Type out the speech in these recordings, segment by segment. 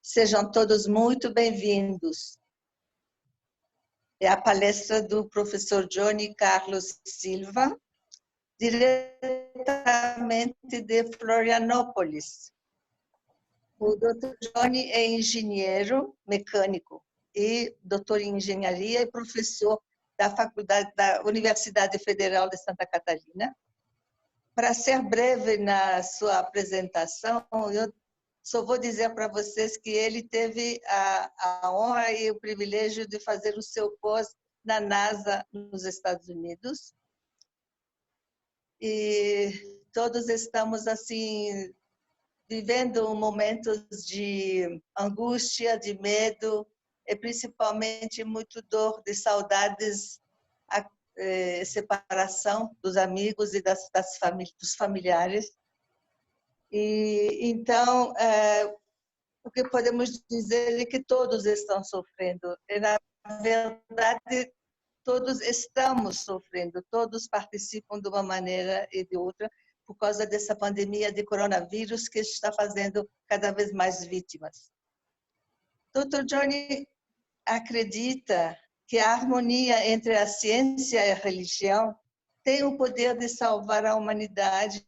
Sejam todos muito bem-vindos. É a palestra do professor Johnny Carlos Silva, diretamente de Florianópolis. O Dr. Johnny é engenheiro mecânico e doutor em engenharia e professor da Universidade Federal de Santa Catarina. Para ser breve na sua apresentação, eu só vou dizer para vocês que ele teve a honra e o privilégio de fazer o seu pós na NASA nos Estados Unidos. E todos estamos assim vivendo momentos de angústia, de medo e principalmente muito dor, de saudades, separação dos amigos e dos familiares. E então, o que podemos dizer é que todos estão sofrendo. E, na verdade, todos estamos sofrendo, todos participam de uma maneira e de outra por causa dessa pandemia de coronavírus que está fazendo cada vez mais vítimas. Dr. Johnny acredita que a harmonia entre a ciência e a religião tem o poder de salvar a humanidade.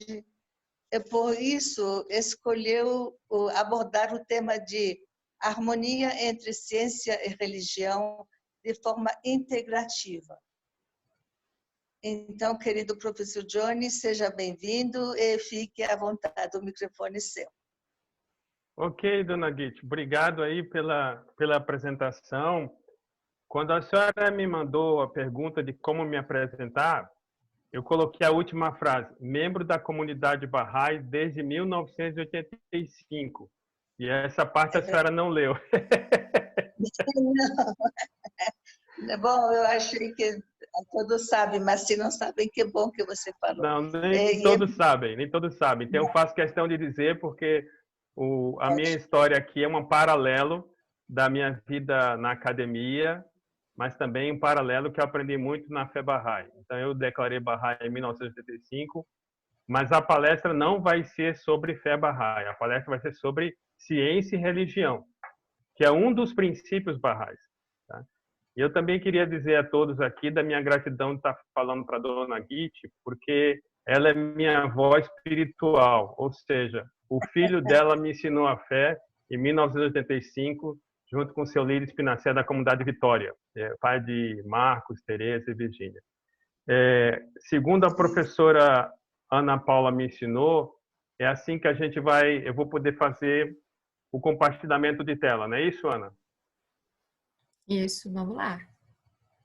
E por isso escolheu abordar o tema de harmonia entre ciência e religião de forma integrativa. Então, querido professor Johnny, seja bem-vindo e fique à vontade, o microfone é seu. Ok, dona Guite, obrigado aí pela apresentação. Quando a senhora me mandou a pergunta de como me apresentar, eu coloquei a última frase, membro da comunidade Bahá'í desde 1985. E essa parte a senhora não leu. Não. Bom, eu achei que todos sabem, mas se não sabem, que bom que você falou. Não, nem todos sabem, nem todos sabem. Então, eu faço questão de dizer, porque a minha história aqui é um paralelo da minha vida na academia, mas também um paralelo que eu aprendi muito na fé Bahá'í. Então, eu declarei Bahá'í em 1985, mas a palestra não vai ser sobre fé Bahá'í, a palestra vai ser sobre ciência e religião, que é um dos princípios Bahá'ís. Tá? E eu também queria dizer a todos aqui da minha gratidão de estar falando para a dona Guite, porque ela é minha avó espiritual, ou seja, o filho dela me ensinou a fé em 1985, junto com o seu líder Spinacé da comunidade Vitória, pai de Marcos, Tereza e Virgínia. Segundo a professora Ana Paula me ensinou, é assim que eu vou poder fazer o compartilhamento de tela, não é isso, Ana? Isso, vamos lá.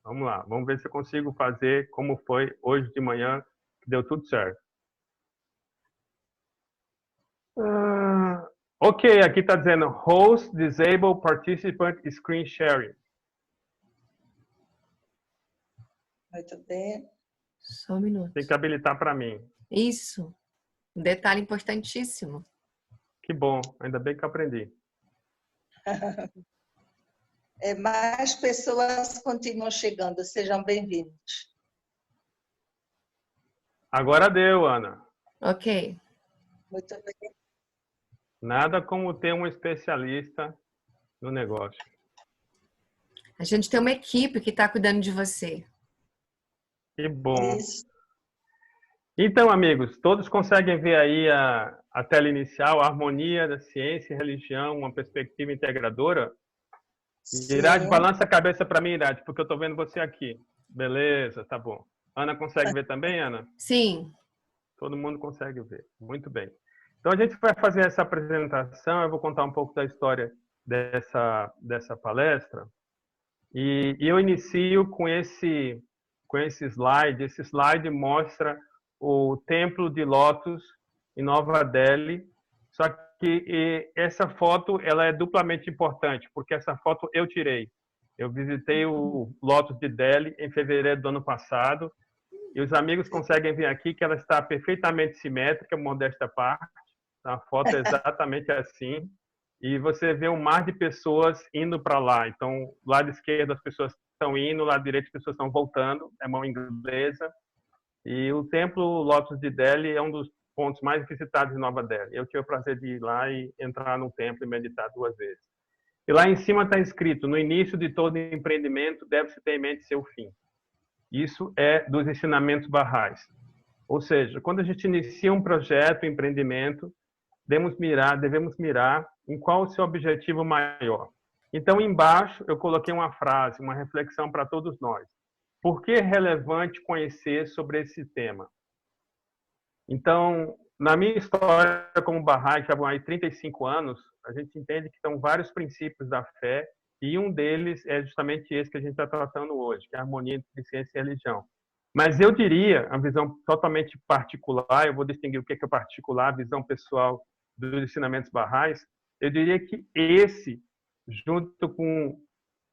Vamos lá, vamos ver se eu consigo fazer como foi hoje de manhã, que deu tudo certo. Ok, aqui está dizendo host disable participant screen sharing. Muito bem. Só um minuto. Tem que habilitar para mim. Isso. Um detalhe importantíssimo. Que bom, ainda bem que eu aprendi. Mais pessoas continuam chegando, sejam bem-vindos. Agora deu, Ana. Ok. Muito bem. Nada como ter um especialista no negócio. A gente tem uma equipe que está cuidando de você. Que bom. Isso. Então, amigos, todos conseguem ver aí a tela inicial, a harmonia da ciência e religião, uma perspectiva integradora? Sim. Irade, balança a cabeça para mim, Irade, porque eu estou vendo você aqui. Beleza, tá bom. Ana consegue ver também, Ana? Sim. Todo mundo consegue ver. Muito bem. Então, a gente vai fazer essa apresentação, eu vou contar um pouco da história dessa palestra. E eu inicio com esse slide. Esse slide mostra o Templo de Lótus em Nova Delhi. Só que essa foto ela é duplamente importante, porque essa foto eu tirei. Eu visitei o Lótus de Delhi em fevereiro do ano passado, e os amigos conseguem ver aqui que ela está perfeitamente simétrica, modesta parte. A foto é exatamente assim. E você vê um mar de pessoas indo para lá. Então, lado esquerdo as pessoas estão indo, lado direito as pessoas estão voltando, é mão inglesa. E o Templo Lótus de Delhi é um dos pontos mais visitados de Nova Delhi. Eu tive o prazer de ir lá e entrar no templo e meditar 2 vezes. E lá em cima está escrito: no início de todo empreendimento deve-se ter em mente seu fim. Isso é dos ensinamentos Baha'is. Ou seja, quando a gente inicia um projeto, um empreendimento, devemos mirar em qual o seu objetivo maior. Então, embaixo, eu coloquei uma frase, uma reflexão para todos nós. Por que é relevante conhecer sobre esse tema? Então, na minha história como Bahá'í, que já vão aí 35 anos, a gente entende que são vários princípios da fé, e um deles é justamente esse que a gente está tratando hoje, que é a harmonia entre ciência e religião. Mas eu diria, a visão totalmente particular, eu vou distinguir o que é particular, a visão pessoal dos ensinamentos Baha'is, eu diria que esse, junto com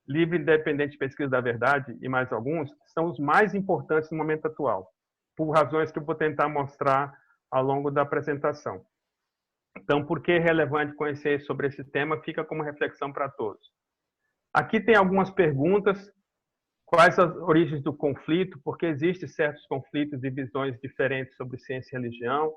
Livre e Independente de Pesquisa da Verdade e mais alguns, são os mais importantes no momento atual, por razões que eu vou tentar mostrar ao longo da apresentação. Então, por que é relevante conhecer sobre esse tema? Fica como reflexão para todos. Aqui tem algumas perguntas. Quais as origens do conflito? Por que existem certos conflitos e visões diferentes sobre ciência e religião?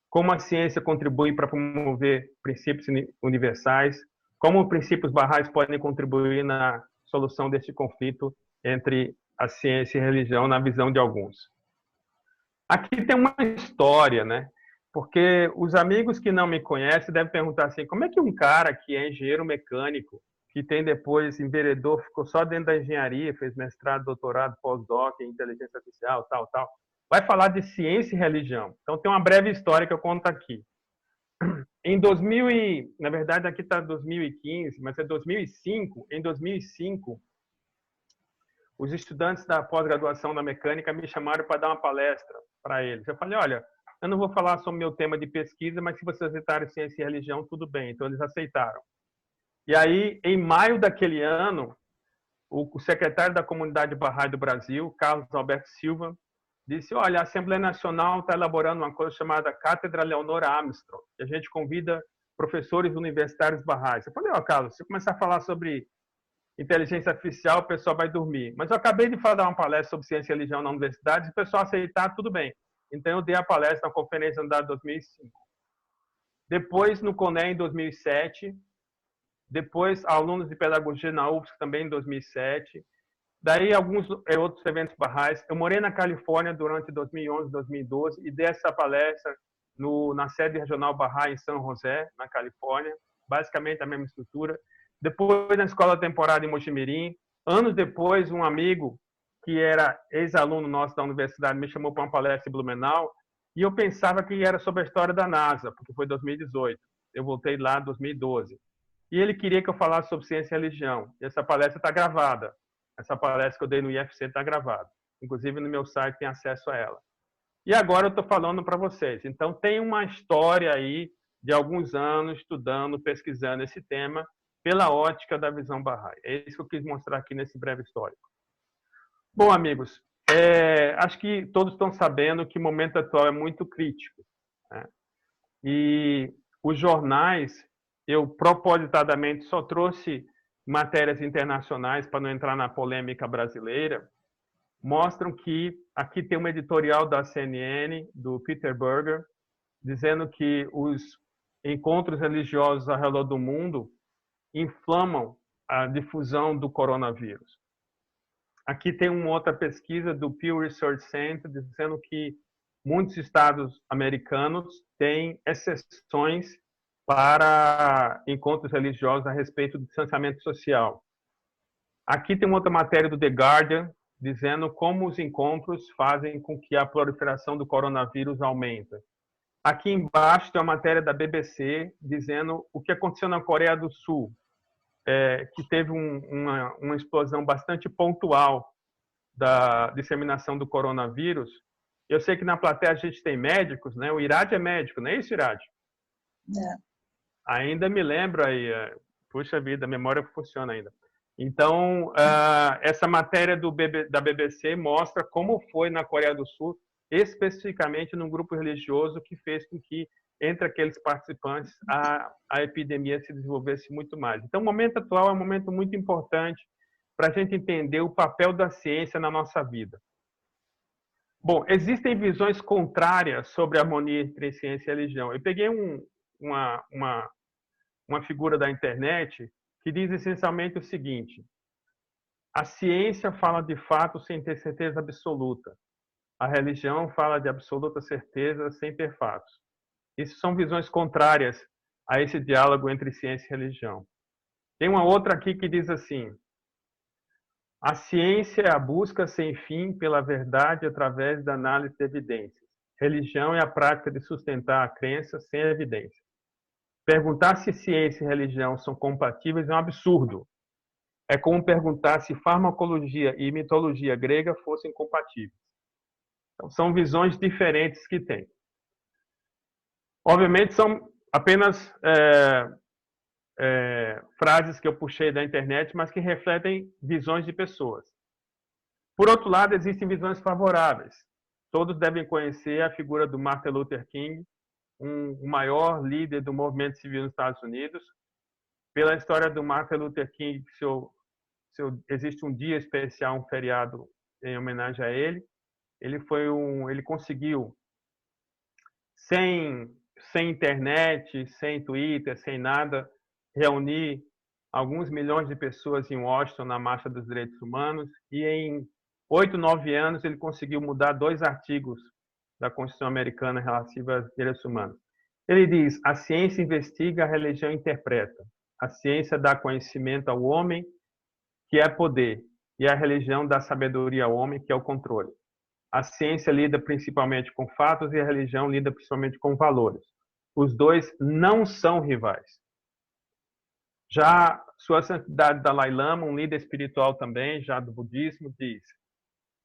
Como a ciência contribui para promover princípios universais? Como os princípios Baha'is podem contribuir na solução desse conflito entre a ciência e a religião, na visão de alguns? Aqui tem uma história, né? Porque os amigos que não me conhecem devem perguntar assim: como é que um cara que é engenheiro mecânico, que tem depois enveredou, ficou só dentro da engenharia, fez mestrado, doutorado, pós-doc em inteligência artificial, tal, vai falar de ciência e religião? Então, tem uma breve história que eu conto aqui. Em 2000 na verdade, aqui está 2015, mas é 2005. Em 2005, os estudantes da pós-graduação da mecânica me chamaram para dar uma palestra para eles. Eu falei: olha, eu não vou falar sobre o meu tema de pesquisa, mas se vocês aceitarem ciência e religião, tudo bem. Então, eles aceitaram. E aí, em maio daquele ano, o secretário da Comunidade Bahá'í do Brasil, Carlos Alberto Silva, disse: olha, a Assembleia Nacional está elaborando uma coisa chamada Cátedra Leonora Armstrong, que a gente convida professores universitários Bahá'ís. Eu falei: ó, Carlos, se eu começar a falar sobre inteligência artificial, o pessoal vai dormir. Mas eu acabei de falar uma palestra sobre ciência e religião na universidade, se o pessoal aceitar, tudo bem. Então, eu dei a palestra na Conferência Andar 2005. Depois, no CONE, em 2007, depois, alunos de pedagogia na UFSC também em 2007. Daí, alguns outros eventos Baha'is. Eu morei na Califórnia durante 2011, 2012 e dei essa palestra na sede regional Bahá'í em São José, na Califórnia. Basicamente a mesma estrutura. Depois, na escola temporária em Mojimirim. Anos depois, um amigo que era ex-aluno nosso da universidade me chamou para uma palestra em Blumenau e eu pensava que era sobre a história da NASA, porque foi 2018. Eu voltei lá em 2012. E ele queria que eu falasse sobre ciência e religião. E essa palestra está gravada. Essa palestra que eu dei no IFC está gravada. Inclusive, no meu site tem acesso a ela. E agora eu estou falando para vocês. Então, tem uma história aí de alguns anos estudando, pesquisando esse tema pela ótica da visão Bahá'í. É isso que eu quis mostrar aqui nesse breve histórico. Bom, amigos, acho que todos estão sabendo que o momento atual é muito crítico, né? E os jornais, eu propositadamente só trouxe matérias internacionais para não entrar na polêmica brasileira, mostram que aqui tem um editorial da CNN, do Peter Berger, dizendo que os encontros religiosos ao redor do mundo inflamam a difusão do coronavírus. Aqui tem uma outra pesquisa do Pew Research Center dizendo que muitos estados americanos têm exceções para encontros religiosos a respeito do distanciamento social. Aqui tem uma outra matéria do The Guardian dizendo como os encontros fazem com que a proliferação do coronavírus aumente. Aqui embaixo tem uma matéria da BBC dizendo o que aconteceu na Coreia do Sul, que teve uma explosão bastante pontual da disseminação do coronavírus. Eu sei que na plateia a gente tem médicos, né? O Irad é médico, não é isso, Irad? É. Ainda me lembro aí, puxa vida, a memória funciona ainda. Então, essa matéria da BBC mostra como foi na Coreia do Sul, especificamente num grupo religioso que fez com que, entre aqueles participantes, a epidemia se desenvolvesse muito mais. Então, o momento atual é um momento muito importante para a gente entender o papel da ciência na nossa vida. Bom, existem visões contrárias sobre a harmonia entre ciência e religião. Eu peguei uma figura da internet que diz essencialmente o seguinte: a ciência fala de fato sem ter certeza absoluta. A religião fala de absoluta certeza sem ter fatos. Isso são visões contrárias a esse diálogo entre ciência e religião. Tem uma outra aqui que diz assim: a ciência é a busca sem fim pela verdade através da análise de evidências. Religião é a prática de sustentar a crença sem evidência. Perguntar se ciência e religião são compatíveis é um absurdo. É como perguntar se farmacologia e mitologia grega fossem compatíveis. Então, são visões diferentes que tem. Obviamente, são apenas frases que eu puxei da internet, mas que refletem visões de pessoas. Por outro lado, existem visões favoráveis. Todos devem conhecer a figura do Martin Luther King, o maior líder do movimento civil nos Estados Unidos. Pela história do Martin Luther King, existe um dia especial, um feriado em homenagem a ele. Ele conseguiu, sem internet, sem Twitter, sem nada, reunir alguns milhões de pessoas em Washington na Marcha dos Direitos Humanos, e em 8, 9 anos ele conseguiu mudar 2 artigos da Constituição Americana relativa aos direitos humanos. Ele diz: a ciência investiga, a religião interpreta. A ciência dá conhecimento ao homem, que é poder, e a religião dá sabedoria ao homem, que é o controle. A ciência lida principalmente com fatos e a religião lida principalmente com valores. Os dois não são rivais. Já Sua Santidade Dalai Lama, um líder espiritual também, já do budismo, diz: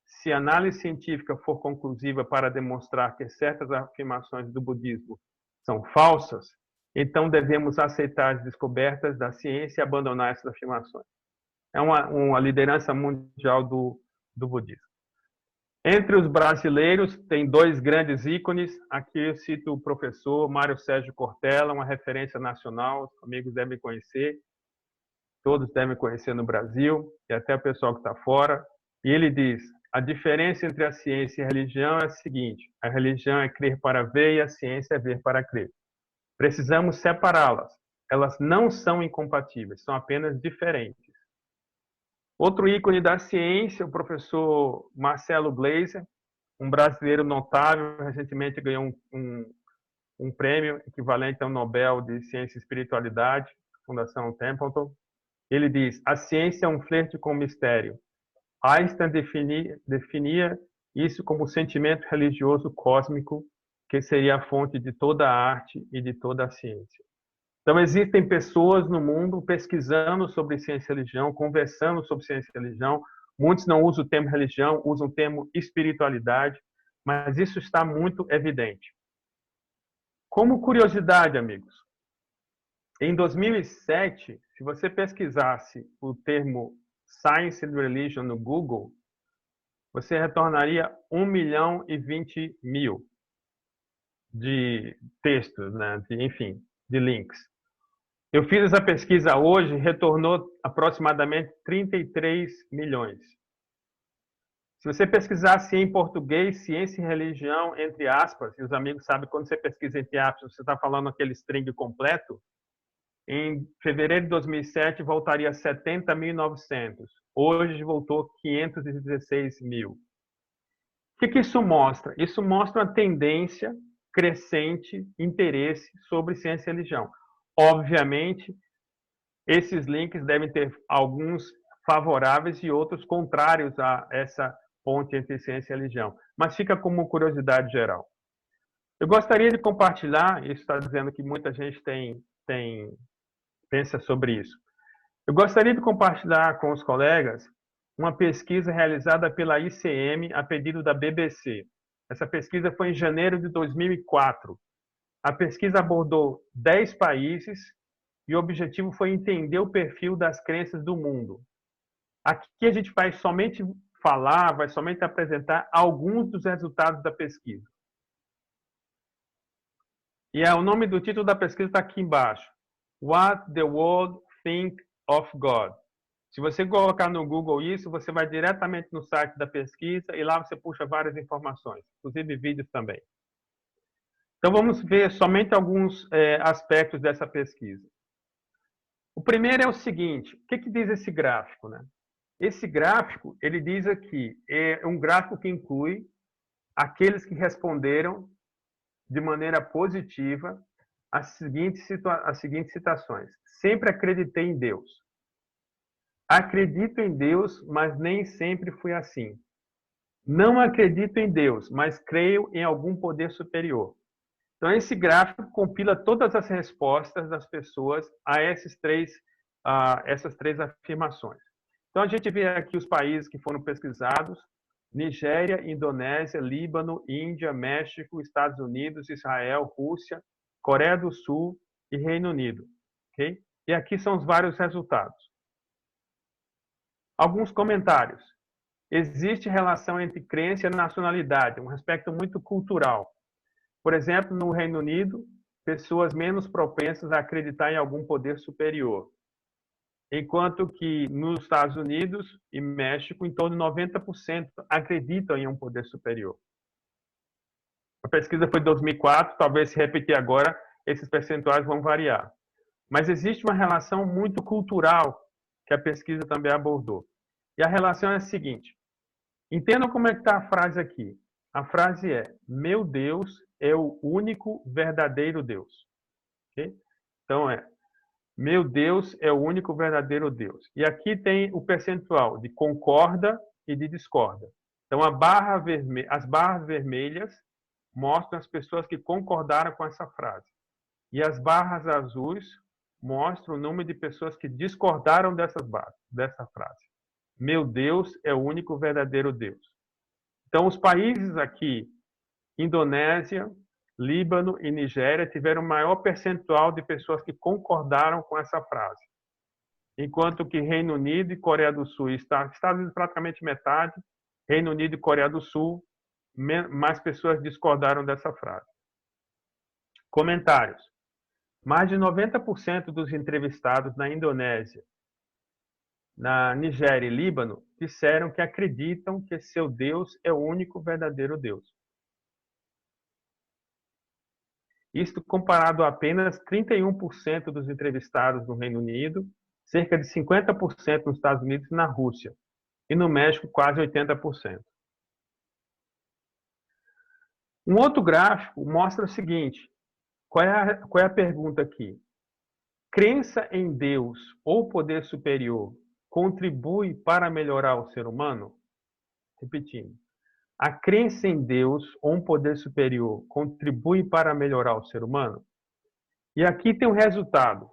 se a análise científica for conclusiva para demonstrar que certas afirmações do budismo são falsas, então devemos aceitar as descobertas da ciência e abandonar essas afirmações. É uma liderança mundial do budismo. Entre os brasileiros, tem 2 grandes ícones. Aqui eu cito o professor Mário Sérgio Cortella, uma referência nacional, os amigos devem conhecer, todos devem conhecer no Brasil, e até o pessoal que está fora. E ele diz: a diferença entre a ciência e a religião é a seguinte: a religião é crer para ver e a ciência é ver para crer. Precisamos separá-las. Elas não são incompatíveis, são apenas diferentes. Outro ícone da ciência, o professor Marcelo Gleiser, um brasileiro notável, recentemente ganhou um prêmio equivalente ao Nobel de Ciência e Espiritualidade, Fundação Templeton. Ele diz: a ciência é um flerte com o mistério. Einstein definia isso como o sentimento religioso cósmico, que seria a fonte de toda a arte e de toda a ciência. Então, existem pessoas no mundo pesquisando sobre ciência e religião, conversando sobre ciência e religião. Muitos não usam o termo religião, usam o termo espiritualidade, mas isso está muito evidente. Como curiosidade, amigos, em 2007, se você pesquisasse o termo Science and Religion no Google, você retornaria 1.020.000 de textos, né? de links. Eu fiz essa pesquisa hoje, retornou aproximadamente 33 milhões. Se você pesquisasse em português, ciência e religião, entre aspas, e os amigos sabem que quando você pesquisa entre aspas, você está falando aquele string completo, em fevereiro de 2007 voltaria a 70.900. Hoje voltou 516 mil. O que isso mostra? Isso mostra uma tendência crescente, interesse sobre ciência e religião. Obviamente, esses links devem ter alguns favoráveis e outros contrários a essa ponte entre ciência e religião, mas fica como curiosidade geral. Eu gostaria de compartilhar, isso está dizendo que muita gente pensa sobre isso. Eu gostaria de compartilhar com os colegas uma pesquisa realizada pela ICM a pedido da BBC. Essa pesquisa foi em janeiro de 2004. A pesquisa abordou 10 países e o objetivo foi entender o perfil das crenças do mundo. Aqui a gente vai somente vai somente apresentar alguns dos resultados da pesquisa. E o nome do título da pesquisa está aqui embaixo. What the World Think of God. Se você colocar no Google isso, você vai diretamente no site da pesquisa e lá você puxa várias informações, inclusive vídeos também. Então vamos ver somente alguns aspectos dessa pesquisa. O primeiro é o seguinte, o que diz esse gráfico, né? Esse gráfico, ele diz aqui, é um gráfico que inclui aqueles que responderam de maneira positiva as seguintes citações. Sempre acreditei em Deus. Acredito em Deus, mas nem sempre fui assim. Não acredito em Deus, mas creio em algum poder superior. Então, esse gráfico compila todas as respostas das pessoas a essas três afirmações. Então, a gente vê aqui os países que foram pesquisados: Nigéria, Indonésia, Líbano, Índia, México, Estados Unidos, Israel, Rússia, Coreia do Sul e Reino Unido. Okay? E aqui são os vários resultados. Alguns comentários. Existe relação entre crença e nacionalidade, um aspecto muito cultural. Por exemplo, no Reino Unido, pessoas menos propensas a acreditar em algum poder superior. Enquanto que nos Estados Unidos e México, em torno de 90% acreditam em um poder superior. A pesquisa foi de 2004, talvez se repetir agora, esses percentuais vão variar. Mas existe uma relação muito cultural que a pesquisa também abordou. E a relação é a seguinte. Entendam como é que está a frase aqui. A frase é: meu Deus é o único verdadeiro Deus. Okay? Então meu Deus é o único verdadeiro Deus. E aqui tem o percentual de concorda e de discorda. Então as barras vermelhas mostram as pessoas que concordaram com essa frase. E as barras azuis mostram o número de pessoas que discordaram dessa frase. Meu Deus é o único verdadeiro Deus. Então, os países aqui, Indonésia, Líbano e Nigéria, tiveram maior percentual de pessoas que concordaram com essa frase. Enquanto que Reino Unido e Coreia do Sul, Estados Unidos praticamente metade, Reino Unido e Coreia do Sul, mais pessoas discordaram dessa frase. Comentários. Mais de 90% dos entrevistados na Indonésia, na Nigéria e Líbano, disseram que acreditam que seu Deus é o único verdadeiro Deus. Isto comparado a apenas 31% dos entrevistados no Reino Unido, cerca de 50% nos Estados Unidos e na Rússia, e no México quase 80%. Um outro gráfico mostra o seguinte, qual é a pergunta aqui? Crença em Deus ou poder superior contribui para melhorar o ser humano? Repetindo. A crença em Deus ou um poder superior contribui para melhorar o ser humano? E aqui tem um resultado.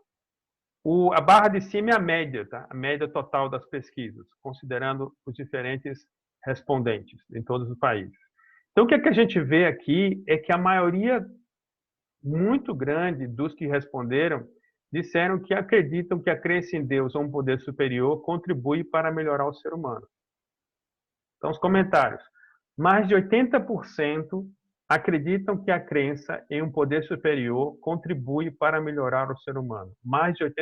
A barra de cima é a média, tá? A média total das pesquisas, considerando os diferentes respondentes em todos os países. Então, o que a gente vê aqui é que a maioria muito grande dos que responderam disseram que acreditam que a crença em Deus ou um poder superior contribui para melhorar o ser humano. Então, os comentários. Mais de 80% acreditam que a crença em um poder superior contribui para melhorar o ser humano. Mais de 80%.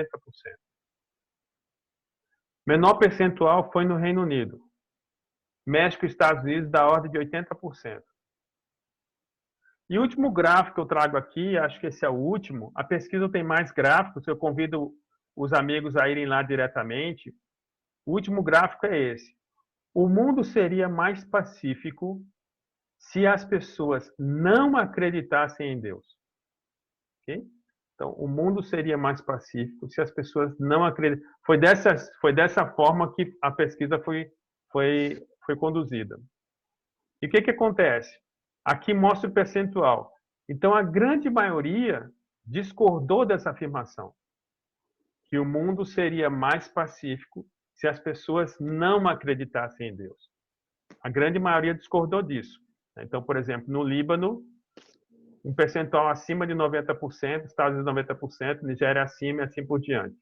Menor percentual foi no Reino Unido. México e Estados Unidos da ordem de 80%. E o último gráfico que eu trago aqui, acho que esse é o último, a pesquisa tem mais gráficos, eu convido os amigos a irem lá diretamente. O último gráfico é esse. O mundo seria mais pacífico se as pessoas não acreditassem em Deus. Okay? Então, o mundo seria mais pacífico se as pessoas não acreditassem. Foi dessa forma que a pesquisa foi conduzida. E o que acontece? Aqui mostra o percentual. Então, a grande maioria discordou dessa afirmação, que o mundo seria mais pacífico se as pessoas não acreditassem em Deus. A grande maioria discordou disso. Então, por exemplo, no Líbano, um percentual acima de 90%, Estados Unidos 90%, Nigéria acima e assim por diante.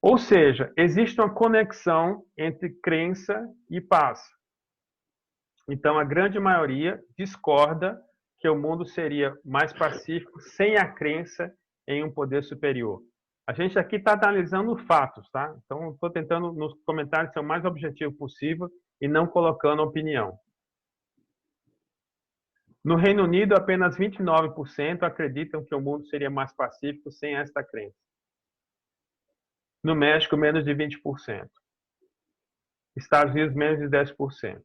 Ou seja, existe uma conexão entre crença e paz. Então, a grande maioria discorda que o mundo seria mais pacífico sem a crença em um poder superior. A gente aqui está analisando fatos, tá? Então, estou tentando, nos comentários, ser o mais objetivo possível e não colocando opinião. No Reino Unido, apenas 29% acreditam que o mundo seria mais pacífico sem esta crença. No México, menos de 20%. Estados Unidos, menos de 10%.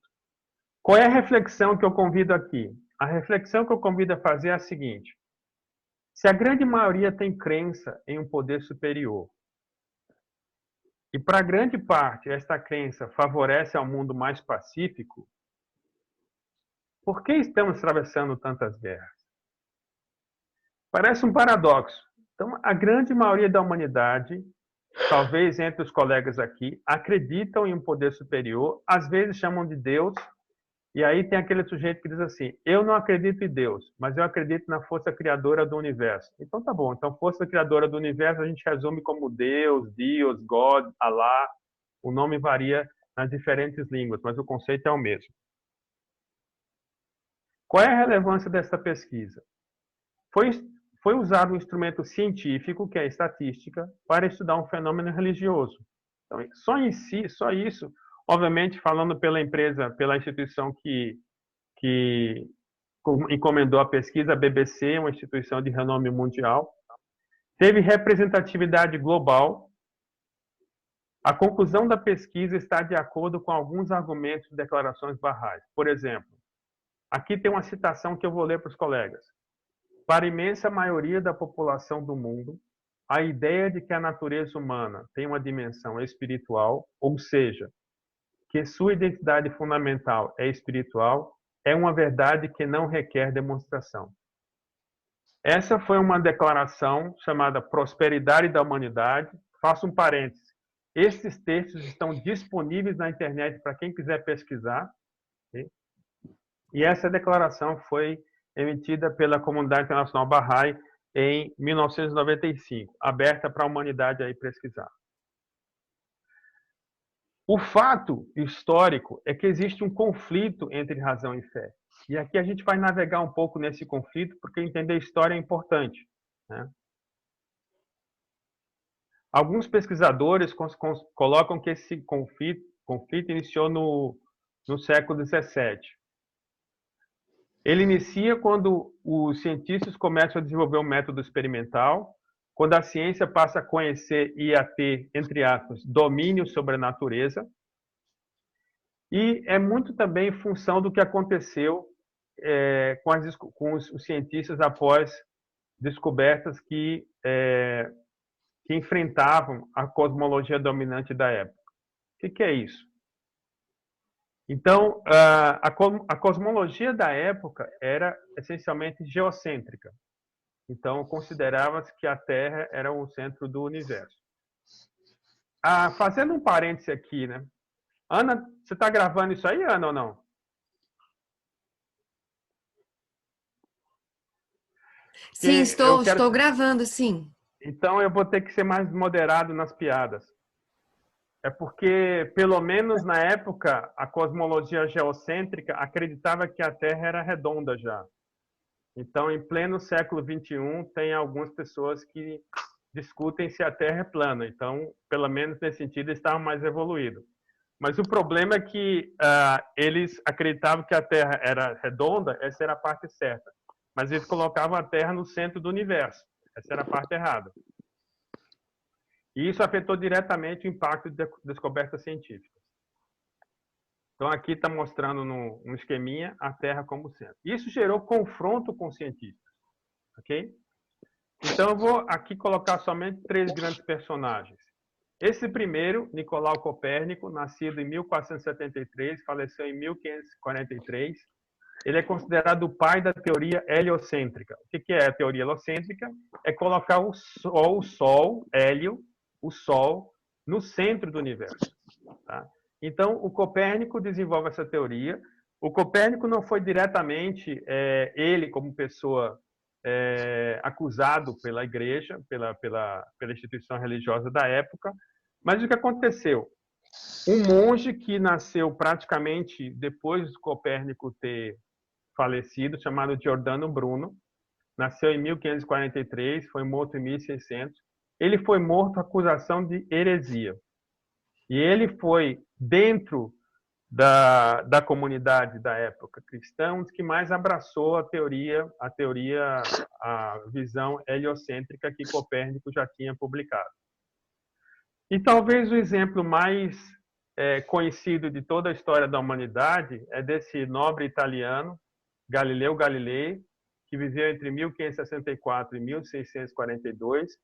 Qual é a reflexão que eu convido aqui? A reflexão que eu convido a fazer é a seguinte: se a grande maioria tem crença em um poder superior, e para grande parte esta crença favorece ao mundo mais pacífico, por que estamos atravessando tantas guerras? Parece um paradoxo. Então, a grande maioria da humanidade, talvez entre os colegas aqui, acreditam em um poder superior, às vezes chamam de Deus, e aí tem aquele sujeito que diz assim: eu não acredito em Deus, mas eu acredito na força criadora do universo. Então tá bom, então força criadora do universo a gente resume como Deus, God, Allah. O nome varia nas diferentes línguas, mas o conceito é o mesmo. Qual é a relevância dessa pesquisa? Foi usado um instrumento científico, que é a estatística, para estudar um fenômeno religioso. Então, só em si, só isso, obviamente falando pela empresa, pela instituição que encomendou a pesquisa, a BBC, uma instituição de renome mundial, teve representatividade global. A conclusão da pesquisa está de acordo com alguns argumentos de declarações Bahá'ís. Por exemplo, aqui tem uma citação que eu vou ler para os colegas. Para a imensa maioria da população do mundo, a ideia de que a natureza humana tem uma dimensão espiritual, ou seja, que sua identidade fundamental é espiritual, é uma verdade que não requer demonstração. Essa foi uma declaração chamada Prosperidade da Humanidade. Faço um parêntese. Esses textos estão disponíveis na internet para quem quiser pesquisar. Okay? E essa declaração foi emitida pela Comunidade Internacional Bahá'í em 1995, aberta para a humanidade aí pesquisar. O fato histórico é que existe um conflito entre razão e fé. E aqui a gente vai navegar um pouco nesse conflito, porque entender a história é importante, né? Alguns pesquisadores colocam que esse conflito iniciou no século XVII. Ele inicia quando os cientistas começam a desenvolver um método experimental, quando a ciência passa a conhecer e a ter, entre aspas, domínio sobre a natureza. E é muito também em função do que aconteceu com os cientistas após descobertas que enfrentavam a cosmologia dominante da época. O que é isso? Então, a cosmologia da época era essencialmente geocêntrica. Então, considerava-se que a Terra era o centro do universo. Fazendo um parêntese aqui, né? Ana, você está gravando isso aí, Ana, ou não? Sim, estou gravando, sim. Então, eu vou ter que ser mais moderado nas piadas. É porque, pelo menos na época, a cosmologia geocêntrica acreditava que a Terra era redonda já. Então, em pleno século XXI, tem algumas pessoas que discutem se a Terra é plana. Então, pelo menos nesse sentido, estavam mais evoluídos. Mas o problema é que eles acreditavam que a Terra era redonda, essa era a parte certa. Mas eles colocavam a Terra no centro do universo. Essa era a parte errada. E isso afetou diretamente o impacto de descobertas científicas. Então, aqui está mostrando no esqueminha a Terra como centro. Isso gerou confronto com cientistas. Ok? Então, eu vou aqui colocar somente 3 grandes personagens. Esse primeiro, Nicolau Copérnico, nascido em 1473, faleceu em 1543. Ele é considerado o pai da teoria heliocêntrica. O que é a teoria heliocêntrica? É colocar o Sol, hélio, o Sol, no centro do universo. Tá? Então, o Copérnico desenvolve essa teoria. O Copérnico não foi diretamente ele, como pessoa, acusado pela igreja, pela instituição religiosa da época. Mas o que aconteceu? Um monge que nasceu praticamente depois do Copérnico ter falecido, chamado Giordano Bruno, nasceu em 1543, foi morto em 1600. Ele foi morto por acusação de heresia. E ele foi, dentro da comunidade da época cristã, um dos que mais abraçou a visão heliocêntrica que Copérnico já tinha publicado. E talvez o exemplo mais conhecido de toda a história da humanidade é desse nobre italiano, Galileu Galilei, que viveu entre 1564 e 1642.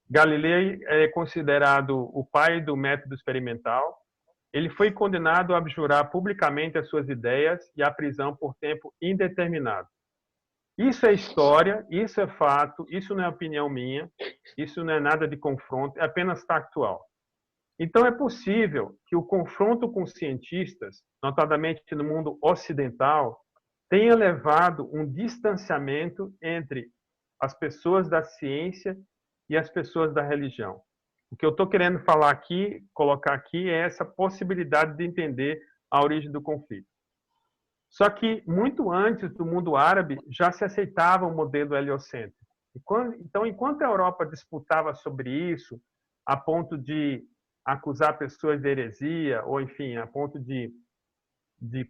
Galilei é considerado o pai do método experimental. Ele foi condenado a abjurar publicamente as suas ideias e à prisão por tempo indeterminado. Isso é história, isso é fato, isso não é opinião minha, isso não é nada de confronto, é apenas factual. Então, é possível que o confronto com cientistas, notadamente no mundo ocidental, tenha levado um distanciamento entre as pessoas da ciência e as pessoas da religião. O que eu estou querendo falar aqui, colocar aqui, é essa possibilidade de entender a origem do conflito. Só que, muito antes do mundo árabe, já se aceitava o modelo heliocêntrico. Então, enquanto a Europa disputava sobre isso, a ponto de acusar pessoas de heresia, ou, enfim, a ponto de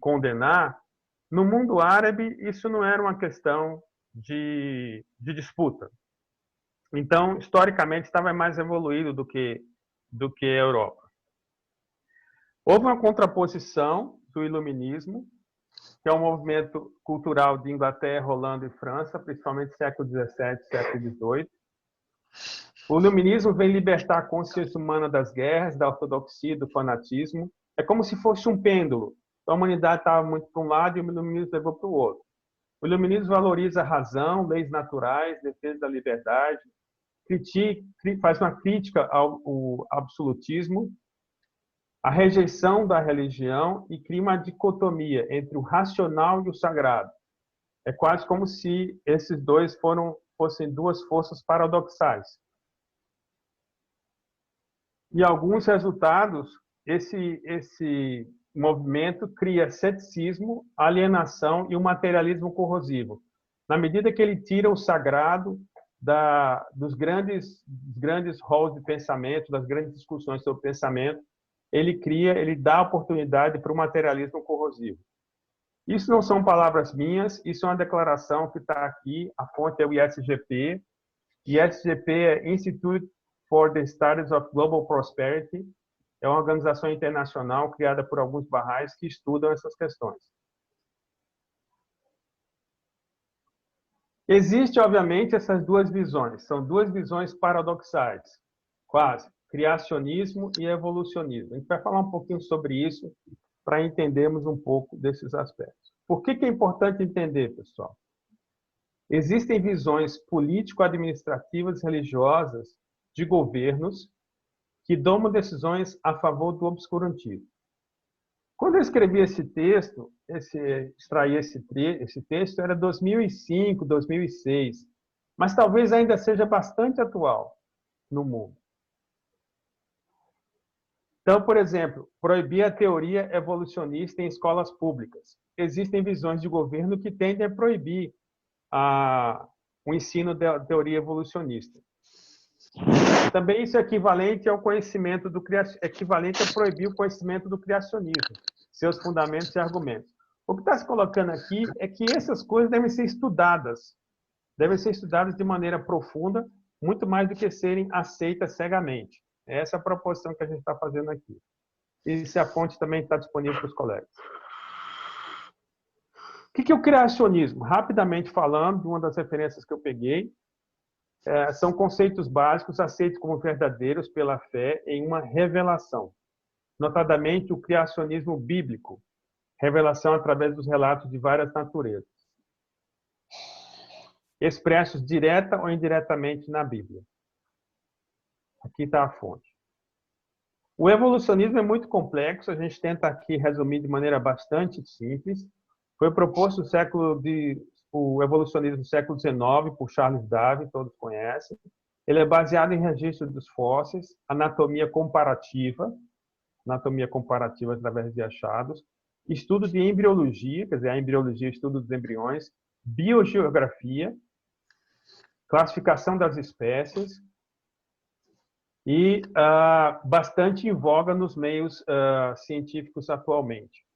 condenar, no mundo árabe, isso não era uma questão de disputa. Então, historicamente, estava mais evoluído do que a Europa. Houve uma contraposição do iluminismo, que é um movimento cultural de Inglaterra, Holanda e França, principalmente século XVII, século XVIII. O iluminismo vem libertar a consciência humana das guerras, da ortodoxia, do fanatismo. É como se fosse um pêndulo. A humanidade estava muito para um lado e o iluminismo levou para o outro. O iluminismo valoriza a razão, leis naturais, defesa da liberdade, faz uma crítica ao absolutismo, a rejeição da religião e cria uma dicotomia entre o racional e o sagrado. É quase como se esses dois fossem duas forças paradoxais. E alguns resultados, esse movimento cria ceticismo, alienação e um materialismo corrosivo. Na medida que ele tira o sagrado dos grandes halls de pensamento, das grandes discussões sobre pensamento, ele dá oportunidade para o materialismo corrosivo. Isso não são palavras minhas, isso é uma declaração que está aqui, a fonte é o ISGP. ISGP é Institute for the Studies of Global Prosperity, é uma organização internacional criada por alguns barrais que estudam essas questões. Existem, obviamente, essas duas visões, são duas visões paradoxais, quase. Criacionismo e evolucionismo. A gente vai falar um pouquinho sobre isso para entendermos um pouco desses aspectos. Por que é importante entender, pessoal? Existem visões político-administrativas religiosas de governos que tomam decisões a favor do obscurantismo. Quando eu escrevi esse texto, extraí esse texto, era 2005, 2006, mas talvez ainda seja bastante atual no mundo. Então, por exemplo, proibir a teoria evolucionista em escolas públicas. Existem visões de governo que tendem a proibir o ensino da teoria evolucionista. Também isso é equivalente ao conhecimento equivalente a proibir o conhecimento do criacionismo, seus fundamentos e argumentos. O que está se colocando aqui é que essas coisas devem ser estudadas de maneira profunda, muito mais do que serem aceitas cegamente. Essa é a proposição que a gente está fazendo aqui. E se a fonte também está disponível para os colegas. O que é o criacionismo? Rapidamente falando, uma das referências que eu peguei, são conceitos básicos aceitos como verdadeiros pela fé em uma revelação. Notadamente, o criacionismo bíblico, revelação através dos relatos de várias naturezas, expressos direta ou indiretamente na Bíblia. Aqui está a fonte. O evolucionismo é muito complexo, a gente tenta aqui resumir de maneira bastante simples. Foi proposto o evolucionismo do século XIX por Charles Darwin, todos conhecem. Ele é baseado em registros dos fósseis, anatomia comparativa através de achados, estudo de embriologia, quer dizer, a embriologia, estudo dos embriões, biogeografia, classificação das espécies, e bastante em voga nos meios científicos atualmente.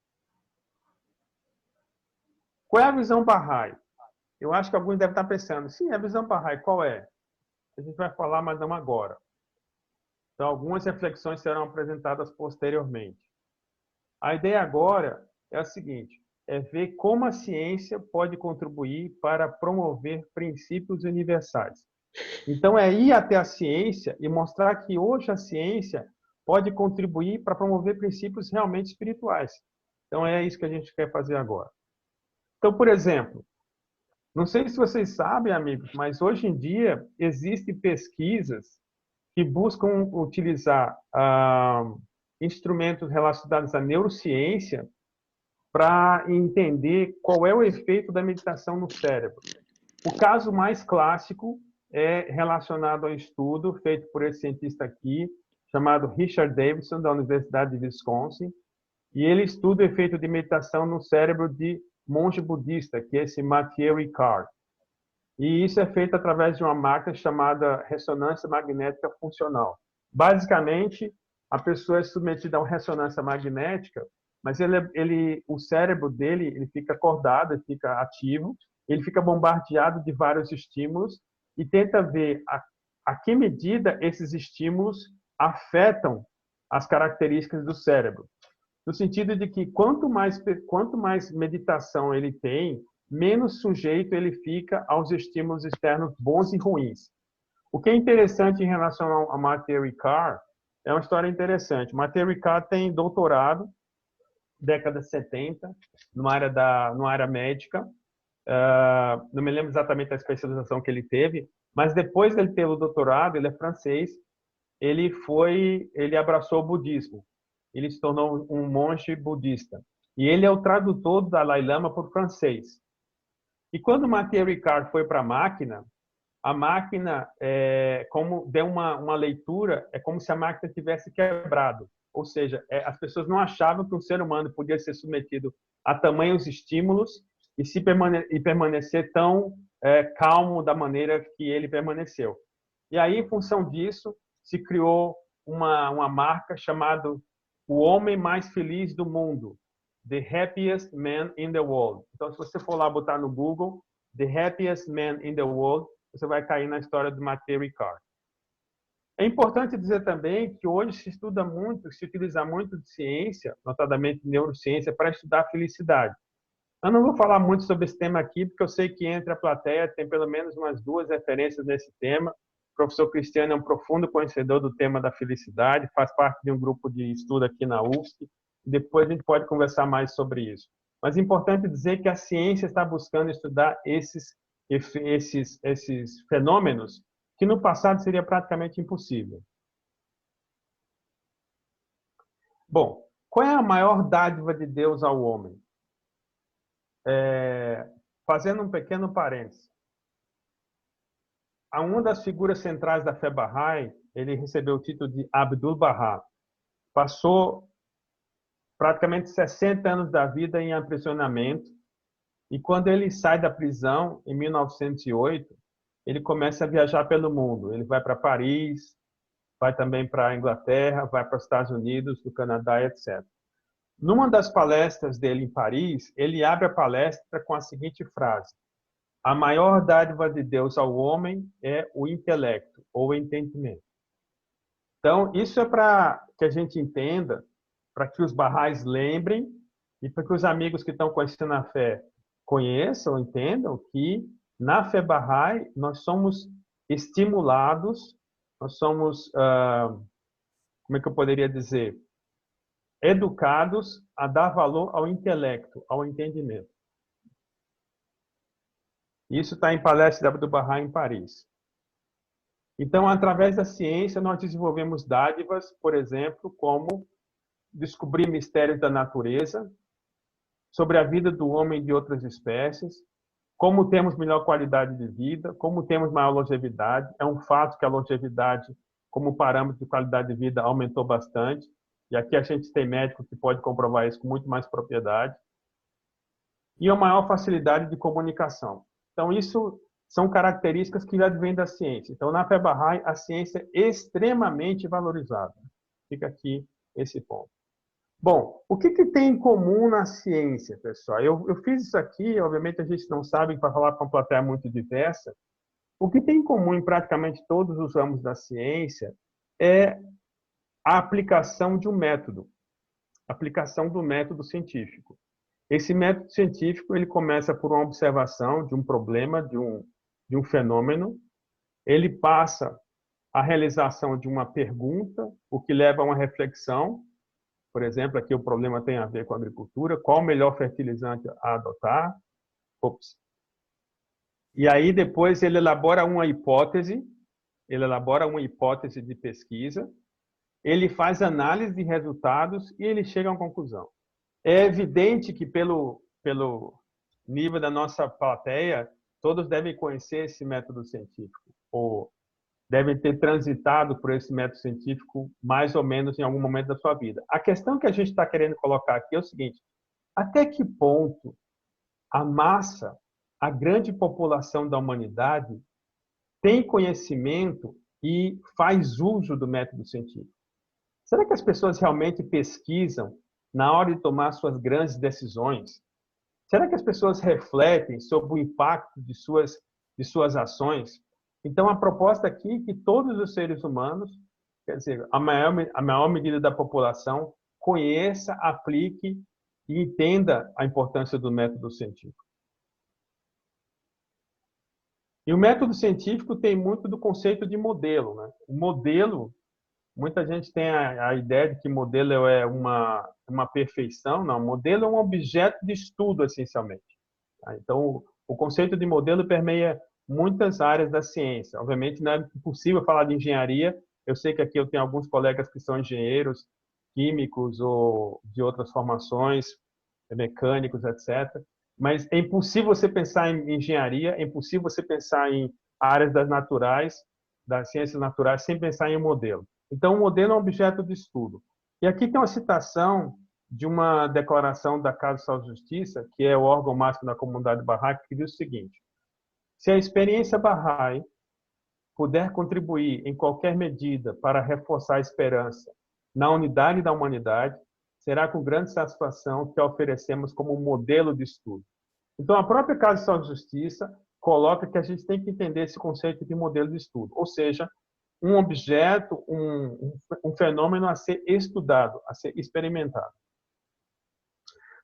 Qual é a visão Bahá'í? Eu acho que alguns devem estar pensando, sim, a visão Bahá'í, qual é? A gente vai falar, mas não agora. Então, algumas reflexões serão apresentadas posteriormente. A ideia agora é a seguinte, é ver como a ciência pode contribuir para promover princípios universais. Então, é ir até a ciência e mostrar que hoje a ciência pode contribuir para promover princípios realmente espirituais. Então, é isso que a gente quer fazer agora. Então, por exemplo, não sei se vocês sabem, amigos, mas hoje em dia existem pesquisas que buscam utilizar instrumentos relacionados à neurociência para entender qual é o efeito da meditação no cérebro. O caso mais clássico é relacionado ao estudo feito por esse cientista aqui, chamado Richard Davidson, da Universidade de Wisconsin, e ele estuda o efeito de meditação no cérebro de monge budista, que é esse Mathieu Ricard. E isso é feito através de uma máquina chamada ressonância magnética funcional. Basicamente, a pessoa é submetida a uma ressonância magnética, mas o cérebro dele ele fica acordado, ele fica ativo, ele fica bombardeado de vários estímulos e tenta ver a que medida esses estímulos afetam as características do cérebro. No sentido de que quanto mais meditação ele tem, menos sujeito ele fica aos estímulos externos bons e ruins. O que é interessante em relação a Mathieu Ricard é uma história interessante. Mathieu Ricard tem doutorado, década de 70, numa área médica. Não me lembro exatamente da especialização que ele teve, mas depois dele ter o doutorado, ele é francês, ele abraçou o budismo. Ele se tornou um monge budista. E ele é o tradutor do Dalai Lama para o francês. E quando Mathieu Ricard foi para a máquina, como deu uma leitura, é como se a máquina tivesse quebrado. Ou seja, as pessoas não achavam que um ser humano podia ser submetido a tamanhos estímulos e permanecer tão calmo da maneira que ele permaneceu. E aí, em função disso, se criou uma marca chamada O Homem Mais Feliz do Mundo, The Happiest Man in the World. Então, se você for lá botar no Google, The Happiest Man in the World, você vai cair na história do Mathieu Ricard. É importante dizer também que hoje se estuda muito, se utiliza muito de ciência, notadamente neurociência, para estudar a felicidade. Eu não vou falar muito sobre esse tema aqui, porque eu sei que entre a plateia tem pelo menos umas 2 referências nesse tema. O professor Cristiano é um profundo conhecedor do tema da felicidade, faz parte de um grupo de estudo aqui na UFSC. Depois a gente pode conversar mais sobre isso. Mas é importante dizer que a ciência está buscando estudar esses fenômenos que no passado seria praticamente impossível. Bom, qual é a maior dádiva de Deus ao homem? Fazendo um pequeno parênteses. Uma das figuras centrais da fé Bahá'í, ele recebeu o título de Abdul-Bahá. Passou praticamente 60 anos da vida em aprisionamento, e quando ele sai da prisão, em 1908, ele começa a viajar pelo mundo. Ele vai para Paris, vai também para a Inglaterra, vai para os Estados Unidos, do Canadá, etc. Numa das palestras dele em Paris, ele abre a palestra com a seguinte frase: a maior dádiva de Deus ao homem é o intelecto, ou o entendimento. Então, isso é para que a gente entenda, para que os Bahá'ís lembrem e para que os amigos que estão conhecendo a fé conheçam, entendam que na fé Bahá'í nós somos estimulados, nós somos, como é que eu poderia dizer, educados a dar valor ao intelecto, ao entendimento. Isso está em palestra do Bahá'í em Paris. Então, através da ciência, nós desenvolvemos dádivas, por exemplo, como descobrir mistérios da natureza, sobre a vida do homem e de outras espécies, como temos melhor qualidade de vida, como temos maior longevidade. É um fato que a longevidade, como parâmetro de qualidade de vida, aumentou bastante. E aqui a gente tem médico que pode comprovar isso com muito mais propriedade. E a maior facilidade de comunicação. Então, isso são características que advêm da ciência. Então, na fé Bahá'í, a ciência é extremamente valorizada. Fica aqui esse ponto. Bom, o que tem em comum na ciência, pessoal? Eu fiz isso aqui, obviamente a gente não sabe, para falar para uma plateia muito diversa. O que tem em comum em praticamente todos os ramos da ciência é a aplicação de um método, a aplicação do método científico. Esse método científico ele começa por uma observação de um problema, de um fenômeno, ele passa a realização de uma pergunta, o que leva a uma reflexão. Por exemplo, aqui o problema tem a ver com a agricultura, qual o melhor fertilizante a adotar? Ops. E aí depois ele elabora uma hipótese de pesquisa, ele faz análise de resultados e ele chega a uma conclusão. É evidente que pelo nível da nossa plateia, todos devem conhecer esse método científico, ou devem ter transitado por esse método científico mais ou menos em algum momento da sua vida. A questão que a gente está querendo colocar aqui é o seguinte: até que ponto a massa, a grande população da humanidade, tem conhecimento e faz uso do método científico? Será que as pessoas realmente pesquisam na hora de tomar suas grandes decisões? Será que as pessoas refletem sobre o impacto de suas ações? Então, a proposta aqui é que todos os seres humanos, quer dizer, a maior medida da população, conheça, aplique e entenda a importância do método científico. E o método científico tem muito do conceito de modelo, né? O modelo, muita gente tem a ideia de que modelo é uma perfeição. Não, modelo é um objeto de estudo, essencialmente. Tá? Então, o conceito de modelo permeia muitas áreas da ciência. Obviamente, não é possível falar de engenharia. Eu sei que aqui eu tenho alguns colegas que são engenheiros, químicos ou de outras formações, mecânicos, etc. Mas é impossível você pensar em engenharia, é impossível você pensar em áreas das ciências naturais, sem pensar em um modelo. Então, o modelo é um objeto de estudo. E aqui tem uma citação de uma declaração da Casa de Saúde e Justiça, que é o órgão máximo da comunidade Bahá'í, que diz o seguinte: se a experiência Bahá'í puder contribuir em qualquer medida para reforçar a esperança na unidade da humanidade, será com grande satisfação que a oferecemos como um modelo de estudo. Então, a própria Casa de Saúde e Justiça coloca que a gente tem que entender esse conceito de modelo de estudo, ou seja, um objeto, um fenômeno a ser estudado, a ser experimentado.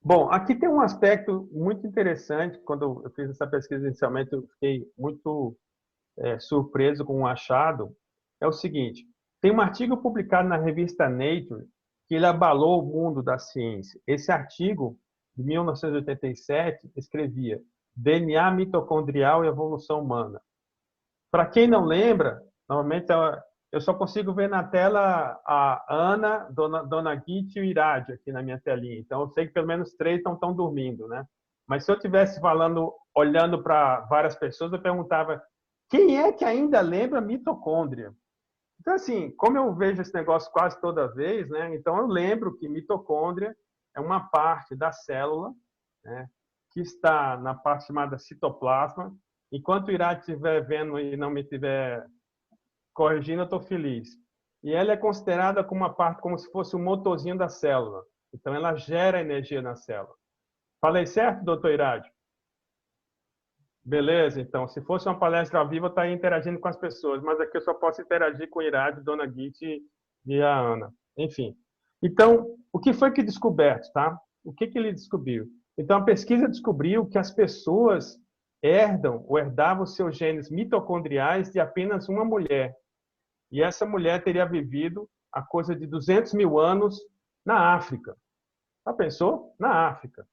Bom, aqui tem um aspecto muito interessante. Quando eu fiz essa pesquisa inicialmente, eu fiquei muito surpreso com um achado. É o seguinte: tem um artigo publicado na revista Nature que ele abalou o mundo da ciência. Esse artigo, de 1987, escrevia DNA mitocondrial e evolução humana. Para quem não lembra, normalmente eu só consigo ver na tela a Ana, Dona Guite e o Irad aqui na minha telinha. Então, eu sei que pelo menos 3 não estão dormindo, né? Mas se eu estivesse olhando para várias pessoas, eu perguntava: quem é que ainda lembra mitocôndria? Então, assim, como eu vejo esse negócio quase toda vez, né? Então, eu lembro que mitocôndria é uma parte da célula, né, que está na parte chamada citoplasma. Enquanto o Irad estiver vendo e não me estiver corrigindo, eu estou feliz. E ela é considerada como uma parte, como se fosse o motorzinho da célula. Então, ela gera energia na célula. Falei certo, doutor Irad? Beleza, então, se fosse uma palestra ao vivo, eu estaria interagindo com as pessoas, mas aqui eu só posso interagir com o Irad, Dona Guite e a Ana. Enfim. Então, o que foi que descoberto, tá? O que ele descobriu? Então, a pesquisa descobriu que as pessoas herdavam seus genes mitocondriais de apenas uma mulher. E essa mulher teria vivido a coisa de 200 mil anos na África. Já pensou? Na África.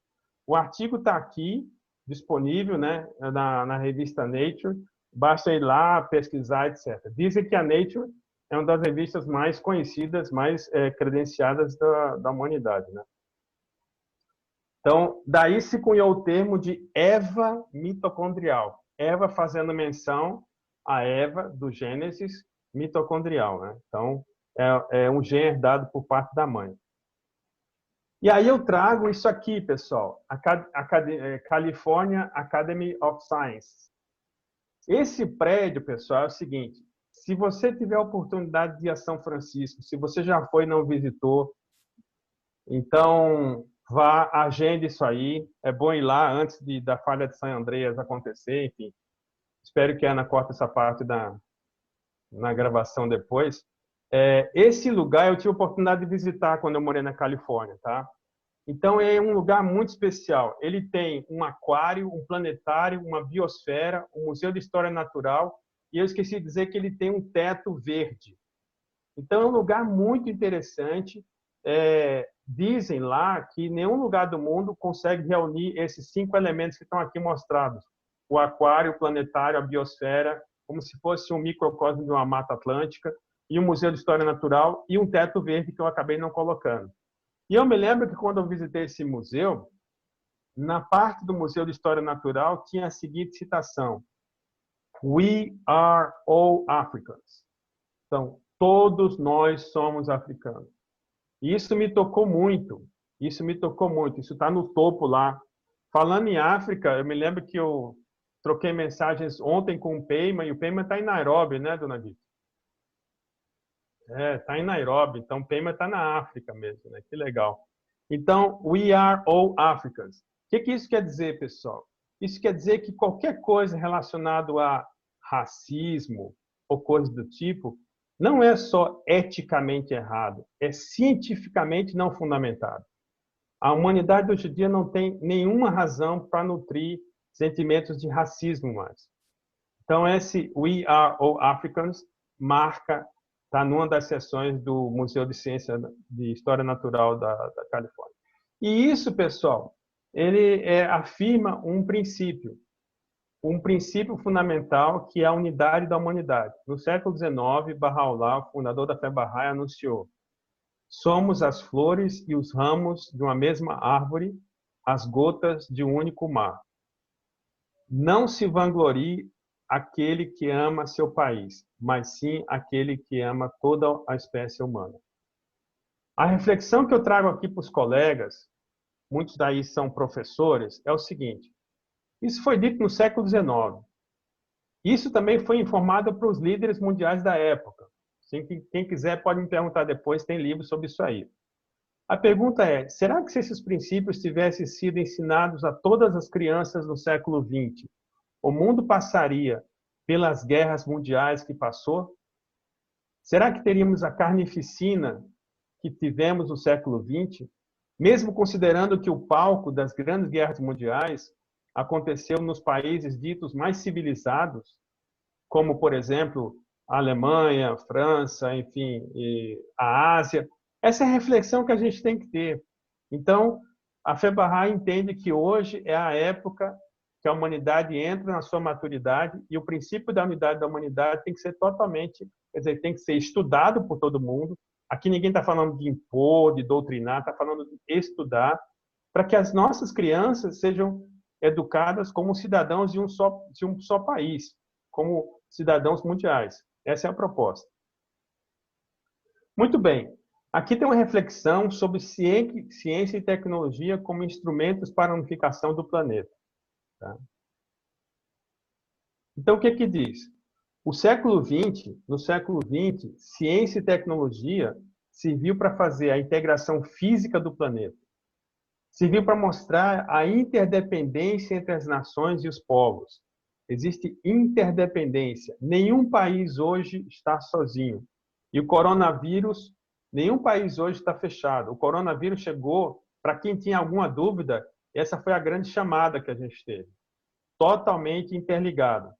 O artigo está aqui, disponível, né, na revista Nature. Basta ir lá, pesquisar, etc. Dizem que a Nature é uma das revistas mais conhecidas, mais credenciadas da humanidade, né? Então, daí se cunhou o termo de Eva mitocondrial. Eva fazendo menção a Eva do Gênesis mitocondrial, né? Então, é um gene herdado por parte da mãe. E aí eu trago isso aqui, pessoal, a California Academy of Science. Esse prédio, pessoal, é o seguinte: se você tiver a oportunidade de ir a São Francisco, se você já foi e não visitou, então vá, agende isso aí. É bom ir lá antes da falha de San Andreas acontecer, enfim. Espero que a Ana corte essa parte na gravação depois. Esse lugar eu tive a oportunidade de visitar quando eu morei na Califórnia, tá? Então, é um lugar muito especial. Ele tem um aquário, um planetário, uma biosfera, um museu de história natural, e eu esqueci de dizer que ele tem um teto verde. Então, é um lugar muito interessante. Dizem lá que nenhum lugar do mundo consegue reunir esses 5 elementos que estão aqui mostrados. O aquário, o planetário, a biosfera, como se fosse um microcosmo de uma mata atlântica, e um museu de história natural, e um teto verde que eu acabei não colocando. E eu me lembro que quando eu visitei esse museu, na parte do Museu de História Natural tinha a seguinte citação: We are all Africans. Então, todos nós somos africanos. E isso me tocou muito. Isso me tocou muito. Isso está no topo lá. Falando em África, eu me lembro que eu troquei mensagens ontem com o Peyman, e o Peyman está em Nairobi, né, dona Vicky? Está em Nairobi, então Pema está na África mesmo, né? Que legal. Então, we are all Africans. O que isso quer dizer, pessoal? Isso quer dizer que qualquer coisa relacionada a racismo ou coisa do tipo não é só eticamente errado, é cientificamente não fundamentado. A humanidade hoje em dia não tem nenhuma razão para nutrir sentimentos de racismo mais. Então, esse We Are All Africans marca, está numa das sessões do Museu de Ciência de História Natural da Califórnia. E isso, pessoal, ele afirma um princípio fundamental, que é a unidade da humanidade. No século XIX, Baha'u'lláh, o fundador da fé Bahá'í, anunciou: somos as flores e os ramos de uma mesma árvore, as gotas de um único mar. Não se vanglorie aquele que ama seu país, mas sim aquele que ama toda a espécie humana. A reflexão que eu trago aqui para os colegas, muitos daí são professores, é o seguinte: isso foi dito no século XIX. Isso também foi informado para os líderes mundiais da época. Quem quiser pode me perguntar depois, tem livro sobre isso aí. A pergunta é: será que se esses princípios tivessem sido ensinados a todas as crianças no século XX, o mundo passaria pelas guerras mundiais que passou? Será que teríamos a carnificina que tivemos no século XX, mesmo considerando que o palco das grandes guerras mundiais aconteceu nos países ditos mais civilizados, como, por exemplo, a Alemanha, a França, enfim, a Ásia? Essa é a reflexão que a gente tem que ter. Então, a fé Bahá'í entende que hoje é a época que a humanidade entra na sua maturidade, e o princípio da unidade da humanidade tem que ser totalmente, quer dizer, tem que ser estudado por todo mundo. Aqui ninguém está falando de impor, de doutrinar, está falando de estudar, para que as nossas crianças sejam educadas como cidadãos de um só país, como cidadãos mundiais. Essa é a proposta. Muito bem. Aqui tem uma reflexão sobre ciência e tecnologia como instrumentos para a unificação do planeta. Tá? Então, o que diz? No século XX, ciência e tecnologia serviu para fazer a integração física do planeta. Serviu para mostrar a interdependência entre as nações e os povos. Existe interdependência. Nenhum país hoje está sozinho. E o coronavírus, nenhum país hoje está fechado. O coronavírus chegou, para quem tinha alguma dúvida, essa foi a grande chamada que a gente teve. Totalmente interligado.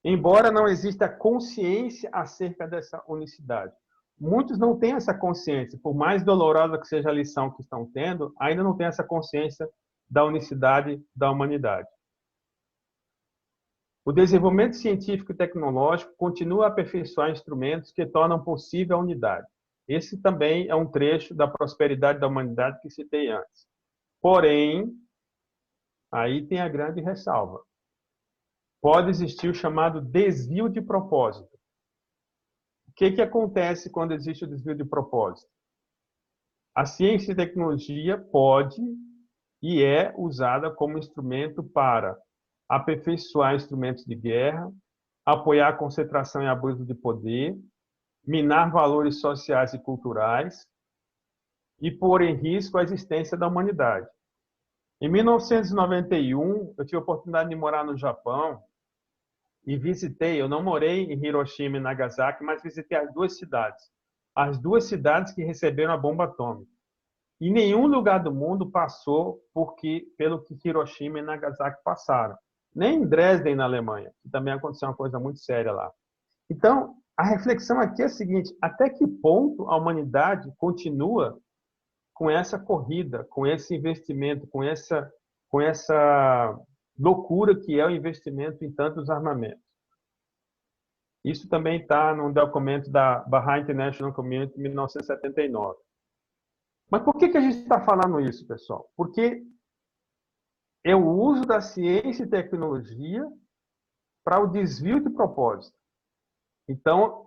Embora não exista consciência acerca dessa unicidade. Muitos não têm essa consciência, por mais dolorosa que seja a lição que estão tendo, ainda não têm essa consciência da unicidade da humanidade. O desenvolvimento científico e tecnológico continua a aperfeiçoar instrumentos que tornam possível a unidade. Esse também é um trecho da prosperidade da humanidade que citei antes. Porém, aí tem a grande ressalva. Pode existir o chamado desvio de propósito. O que acontece quando existe o desvio de propósito? A ciência e tecnologia pode e é usada como instrumento para aperfeiçoar instrumentos de guerra, apoiar a concentração e abuso de poder, minar valores sociais e culturais e pôr em risco a existência da humanidade. Em 1991, eu tive a oportunidade de morar no Japão, e visitei, eu não morei em Hiroshima e Nagasaki, mas visitei as duas cidades. As duas cidades que receberam a bomba atômica. E nenhum lugar do mundo passou pelo que Hiroshima e Nagasaki passaram. Nem em Dresden, na Alemanha, que também aconteceu uma coisa muito séria lá. Então, a reflexão aqui é a seguinte: até que ponto a humanidade continua com essa corrida, com esse investimento, com essa loucura que é o investimento em tantos armamentos? Isso também está no documento da Baha'i International Community, de 1979. Mas por que a gente está falando isso, pessoal? Porque é o uso da ciência e tecnologia para o desvio de propósito. Então,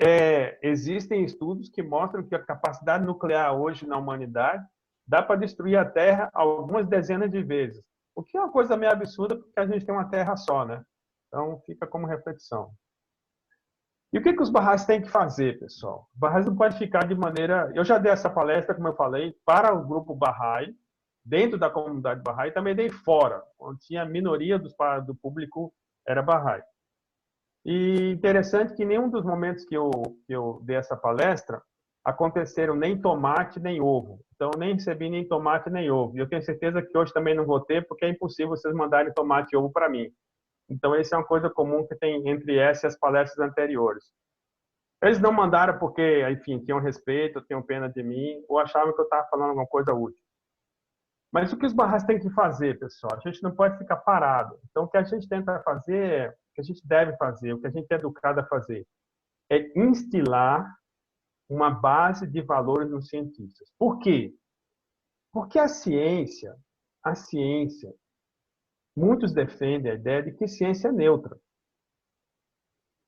existem estudos que mostram que a capacidade nuclear hoje na humanidade dá para destruir a Terra algumas dezenas de vezes. O que é uma coisa meio absurda, porque a gente tem uma Terra só, né? Então, fica como reflexão. E o que os Baha'is têm que fazer, pessoal? Os Baha'is não podem ficar de maneira... Eu já dei essa palestra, como eu falei, para o grupo Baha'i, dentro da comunidade Baha'i, também dei fora, onde tinha a minoria do público era Baha'i. E interessante que nenhum dos momentos que eu dei essa palestra aconteceram nem tomate nem ovo. Então, nem recebi nem tomate nem ovo. E eu tenho certeza que hoje também não vou ter, porque é impossível vocês mandarem tomate e ovo para mim. Então, essa é uma coisa comum que tem entre essa e as palestras anteriores. Eles não mandaram porque, enfim, tinham respeito, tinham pena de mim, ou achavam que eu estava falando alguma coisa útil. Mas o que os Baha'is têm que fazer, pessoal? A gente não pode ficar parado. Então, o que a gente tenta fazer, o que a gente deve fazer, o que a gente é educado a fazer, é instilar uma base de valores nos cientistas. Por quê? Porque a ciência, muitos defendem a ideia de que ciência é neutra.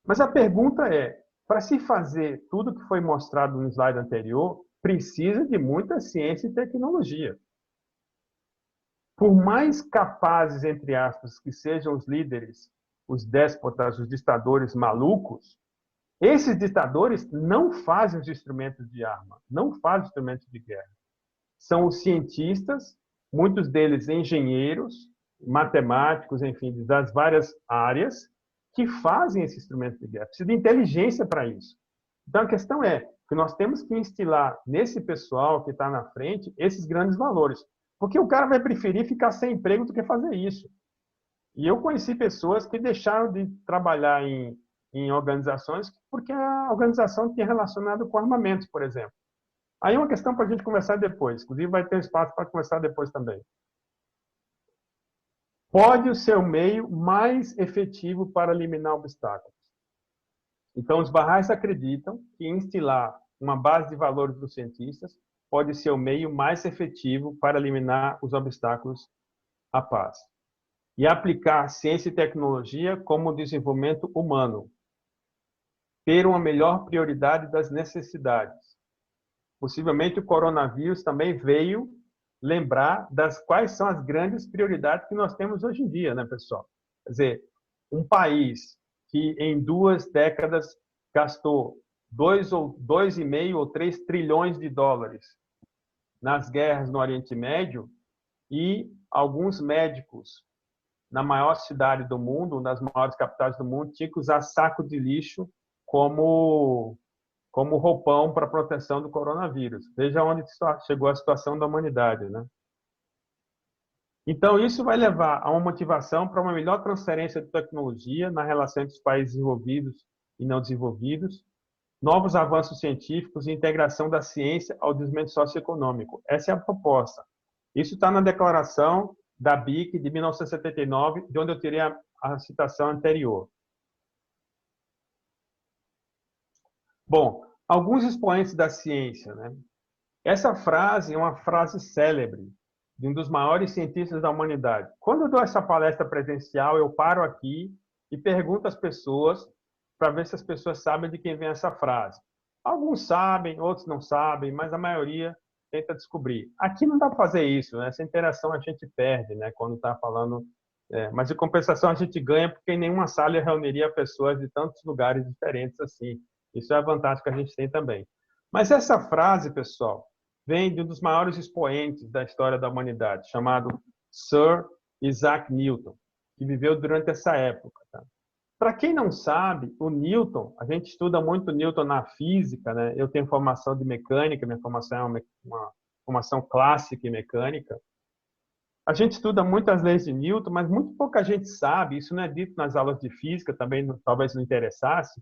Mas a pergunta é, para se fazer tudo que foi mostrado no slide anterior, precisa de muita ciência e tecnologia. Por mais capazes, entre aspas, que sejam os líderes, os déspotas, os ditadores malucos, esses ditadores não fazem os instrumentos de arma, não fazem os instrumentos de guerra. São os cientistas, muitos deles engenheiros, matemáticos, enfim, das várias áreas, que fazem esse instrumento de guerra. Precisa de inteligência para isso. Então, a questão é que nós temos que instilar nesse pessoal que está na frente esses grandes valores. Porque o cara vai preferir ficar sem emprego do que fazer isso. E eu conheci pessoas que deixaram de trabalhar em organizações porque a organização tinha relacionado com armamentos, por exemplo. Aí é uma questão para a gente conversar depois. Inclusive, vai ter espaço para conversar depois também. Pode ser o meio mais efetivo para eliminar obstáculos. Então, os Baha'is acreditam que instilar uma base de valores dos cientistas pode ser o meio mais efetivo para eliminar os obstáculos à paz. E aplicar ciência e tecnologia como desenvolvimento humano. Ter uma melhor prioridade das necessidades. Possivelmente o coronavírus também veio lembrar quais são as grandes prioridades que nós temos hoje em dia, né, pessoal? Quer dizer, um país que em 2 décadas gastou 2,5 ou 3 trilhões de dólares nas guerras no Oriente Médio e alguns médicos na maior cidade do mundo, uma das maiores capitais do mundo, tinham que usar saco de lixo como roupão para proteção do coronavírus. Veja onde chegou a situação da humanidade, né? Então, isso vai levar a uma motivação para uma melhor transferência de tecnologia na relação entre os países desenvolvidos e não desenvolvidos, novos avanços científicos e integração da ciência ao desenvolvimento socioeconômico. Essa é a proposta. Isso está na declaração da BIC de 1979, de onde eu tirei a citação anterior. Bom, alguns expoentes da ciência, né? Essa frase é uma frase célebre de um dos maiores cientistas da humanidade. Quando eu dou essa palestra presencial, eu paro aqui e pergunto às pessoas para ver se as pessoas sabem de quem vem essa frase. Alguns sabem, outros não sabem, mas a maioria tenta descobrir. Aqui não dá para fazer isso, né? Essa interação a gente perde, né? Quando está falando... mas, em compensação, a gente ganha porque em nenhuma sala eu reuniria pessoas de tantos lugares diferentes assim. Isso é a vantagem que a gente tem também. Mas essa frase, pessoal, vem de um dos maiores expoentes da história da humanidade, chamado Sir Isaac Newton, que viveu durante essa época. Tá? Para quem não sabe, o Newton, a gente estuda muito Newton na física, né? Eu tenho formação de mecânica, minha formação é uma formação clássica em mecânica. A gente estuda muito as leis de Newton, mas muito pouca gente sabe, isso não é dito nas aulas de física, também talvez não interessasse,